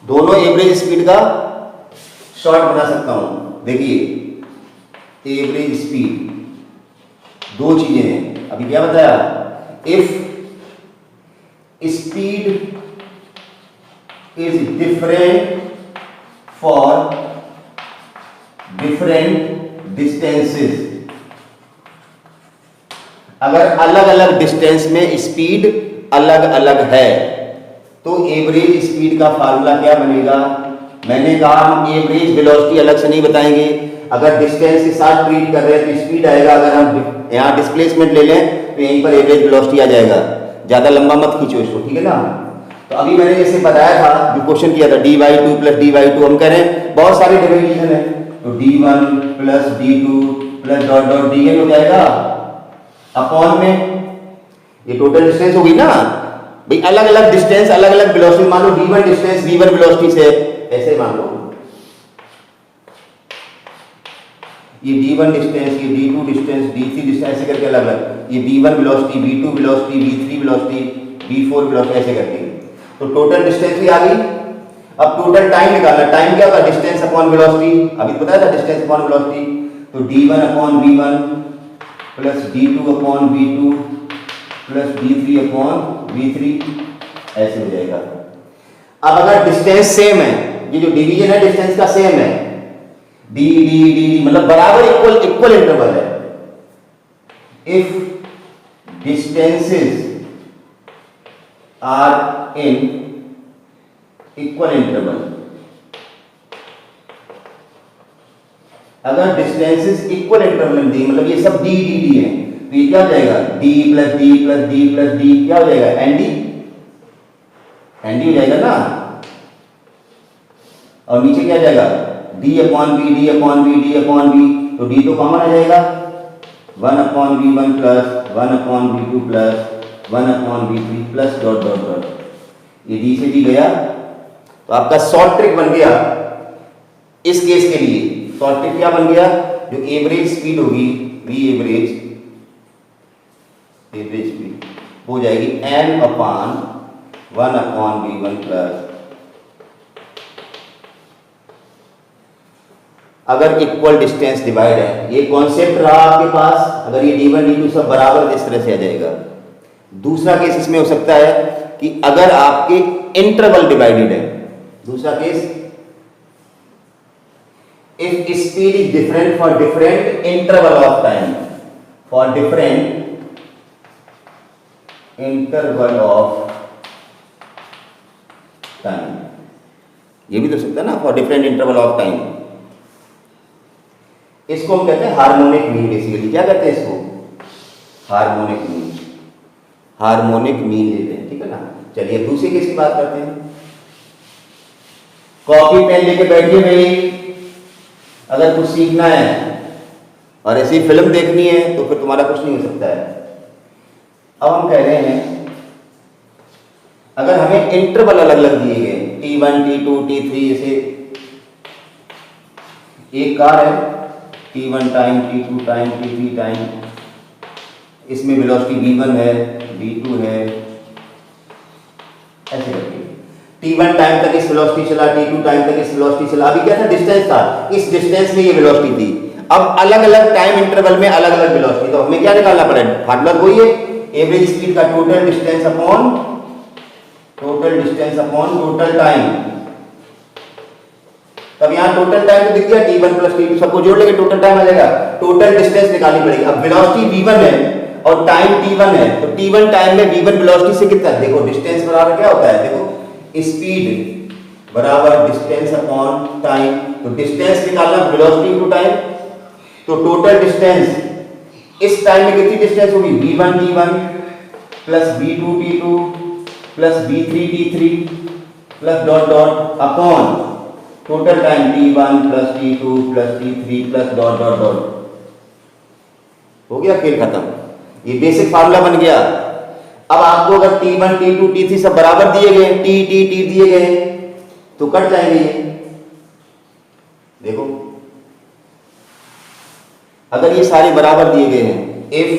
दोनों एवरेज स्पीड का शॉर्ट बना सकता हूं। देखिए एवरेज स्पीड, दो चीजें हैं, अभी क्या बताया, if speed is different for different distances, अगर अलग अलग डिस्टेंस में स्पीड अलग अलग है तो एवरेज स्पीड का फार्मूला क्या बनेगा। मैंने कहा हम एवरेज वेलोसिटी अलग से नहीं बताएंगे, अगर डिस्टेंस के साथ ट्रीट कर रहे हैं तो स्पीड आएगा, अगर हम यहाँ डिस्प्लेसमेंट ले लें तो यहीं पर एवरेज वेलोसिटी आ जाएगा। ज्यादा लंबा मत खींचो इसको, ठीक है ना। तो अभी मैंने जैसे बताया था, जो क्वेश्चन किया था d/2 + d/2, हम कह रहे हैं बहुत सारे डिवीजन है, तो d1 + d2 + dn हो जाएगा अपॉन में ये टोटल डिस्टेंस होगी ना भाई, अलग अलग डिस्टेंस अलग अलग वेलोसिटी, मान लो d1 डिस्टेंस v1 वेलोसिटी से, ऐसे मान लो ये d1 डिस्टेंस, ये d2 डिस्टेंस, d3 डिस्टेंस, ऐसे करके अलग अलग, ये v1 velocity, v2 velocity, v3 velocity, v4 velocity, ऐसे करके तो टोटल डिस्टेंस भी आ गई। अब टोटल टाइम निकालना, टाइम क्या होगा, डिस्टेंस अपॉन वेलोसिटी, अभी तो बताया था डिस्टेंस अपॉन वेलोसिटी, तो d1/v1 + d2/v2 + d3/v3, ऐसे हो जाएगा। अब अगर डिस्टेंस सेम है, ये जो डिवीजन है डिस्टेंस का सेम है, d d d मतलब बराबर इक्वल इंटरवल है, if distances are in equal interval. अगर डिस्टेंसेस इक्वल इंटरवल में दी, मतलब ये सब डी डी डी है, तो ये क्या हो जाएगा, D plus D plus D plus D क्या हो जाएगा, एनडी, एनडी हो जाएगा ना। और नीचे क्या जाएगा, D upon B, D upon B, D upon B, तो डी तो कॉमन आ जाएगा, 1 upon B one plus 1 upon B two plus 1 upon B three plus dot dot dot, ये डी से डी गया। तो आपका शॉर्ट ट्रिक बन गया इस केस के लिए। शॉर्ट ट्रिक क्या बन गया, जो एवरेज स्पीड होगी वी एवरेज, एवरेज स्पीड हो जाएगी N upon 1 upon B one plus, अगर इक्वल डिस्टेंस डिवाइड है, ये कॉन्सेप्ट रहा आपके पास, अगर ये d1 d2 सब बराबर इस तरह से आ जाएगा। दूसरा केस इसमें हो सकता है कि अगर आपके इंटरवल डिवाइडेड है, दूसरा case if speed is different for different interval of time, for different interval of time, ये भी तो सकता है ना, for different interval of time. इसको हम कहते हैं हार्मोनिक मीन। बेसिकली क्या कहते हैं इसको, हार्मोनिक मीन, हार्मोनिक मीन लेते हैं, ठीक है ना। चलिए दूसरे केस की बात करते हैं। कॉपी पेन लेके बैठिए भाई, अगर कुछ सीखना है और ऐसी फिल्म देखनी है तो फिर तुम्हारा कुछ नहीं हो सकता है। अब हम कह रहे हैं अगर हमें इंटरवल अलग अलग दिए गए, T1 T2 T3, जैसे एक कार है T1 time, T2 time, T3 time, इसमें वेलोसिटी V1 है, V2 है, ऐसे करके T1 टाइम तक इस वेलोसिटी चला, T2 टाइम तक इस वेलोसिटी चला। अभी क्या था, डिस्टेंस था, इस डिस्टेंस में ये वेलोसिटी थी। अब अलग अलग टाइम इंटरवल में अलग अलग वेलोसिटी, तो हमें क्या निकालना पड़ेगा, फार्मूला वही है, एवरेज स्पीड का total distance upon total time. तब यहाँ टोटल टाइम तो दिख गया, T1 प्लस T2 सबको जोड़ लेंगे, टोटल टाइम आ जाएगा। टोटल डिस्टेंस निकालनी पड़ेगी। अब वेलोसिटी V1 है और टाइम T1 है, तो T1 टाइम में V1 वेलोसिटी से कितना है, देखो डिस्टेंस बराबर क्या होता है, देखो स्पीड बराबर डिस्टेंस अपॉन टाइम। तो डिस्टेंस निकालना वेलोसिटी इनटू टाइम, तो टोटल डिस्टेंस इस टाइम में कितनी डिस्टेंस होगी, V1 T1 plus V2 T2 plus V3 T3 plus dot dot upon total time T1 plus T2 plus T3 plus dot dot dot. हो गया, खेल खत्म। ये बेसिक फार्मूला बन गया। अब आपको अगर T1 T2 T3 सब बराबर दिए गए, T दिए गए, तो कट जाएंगे ये। देखो अगर ये सारे बराबर दिए गए हैं, if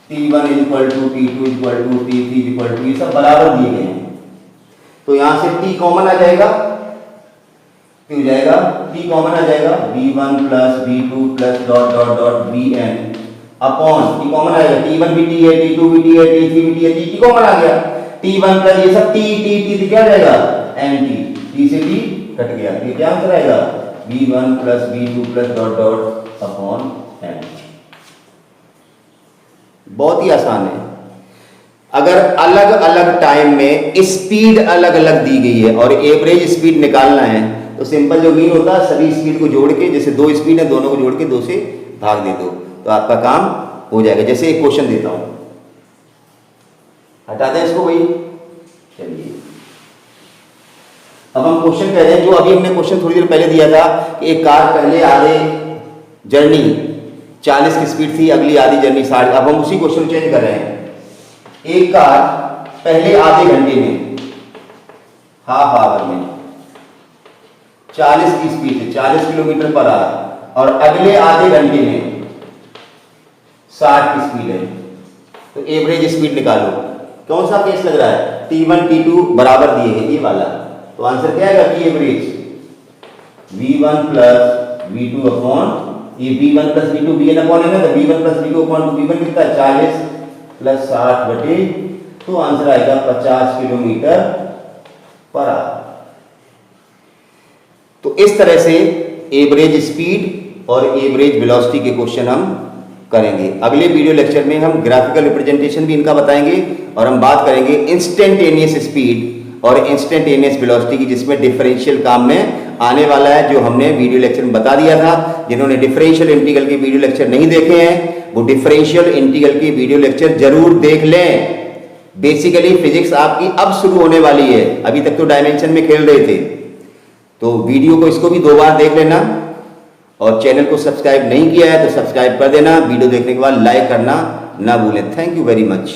T1 equal to T2 equal to T3 equal to, ये सब बराबर दिए गए हैं, तो यहां से T कॉमन आ जाएगा, हो जाएगा T कॉमन आ जाएगा, V1 plus V2 plus dot dot dot Vn upon T common आएगा, T1 भी T है, T2 भी T है, T3 भी T है, T कॉमन आ गया, T1 प्लस ये सब T क्या जाएगा, Nt, T से T कट गया, ये क्या आंसर आएगा, V1 plus V2 plus dot dot upon N। बहुत ही आसान है। अगर अलग अलग टाइम में स्पीड अलग अलग दी गई है और एवरेज स्पीड निकालना है, तो सिंपल जो मीन होता है, सभी स्पीड को जोड़ के, जैसे दो स्पीड है दोनों को जोड़ के 2 से भाग दे दो, तो आपका काम हो जाएगा। जैसे एक क्वेश्चन देता हूं, हटा दें इसको भाई। चलिए अब हम क्वेश्चन कह रहे हैं, जो अभी हमने क्वेश्चन थोड़ी देर पहले दिया था कि एक कार पहले आधे जर्नी 40 की स्पीड थी, अगली आधी जर्नी 60। अब हम उसी क्वेश्चन चेंज कर रहे हैं। एक कार पहले आधे घंटे में, हाफ आवर में 40 की स्पीड है, 40 किलोमीटर पर आवर, और अगले आधे घंटे में 60 की स्पीड है, तो एवरेज स्पीड निकालो। कौन सा केस लग रहा है, T1 T2 बराबर दिए हैं, ये वाला, तो आंसर क्या आएगा, P average V1 plus V2 upon, ये V1 plus V2 Vn upon है ना, तो V1 plus V2 upon V1 कितना है, 40 प्लस 60 बटे, तो आंसर आएगा 50 किलोमीटर पर आवर। तो इस तरह से एवरेज स्पीड और एवरेज वेलोसिटी के क्वेश्चन हम करेंगे। अगले वीडियो लेक्चर में हम ग्राफिकल रिप्रेजेंटेशन भी इनका बताएंगे और हम बात करेंगे इंस्टेंटेनियस स्पीड और इंस्टेंटेनियस वेलोसिटी की, जिसमें डिफरेंशियल काम में आने वाला है, जो हमने वीडियो लेक्चर में बता दिया था। जिन्होंने डिफरेंशियल इंटीग्रल के वीडियो लेक्चर नहीं देखे हैं वो डिफरेंशियल इंटीग्रल की वीडियो लेक्चर जरूर देख लें। बेसिकली फिजिक्स आपकी अब शुरू होने वाली है, अभी तक तो डायमेंशन में खेल रहे थे। तो वीडियो को इसको भी 2 बार देख लेना और चैनल को सब्सक्राइब नहीं किया है तो सब्सक्राइब कर देना। वीडियो देखने के बाद लाइक करना ना भूलें। Thank you very much.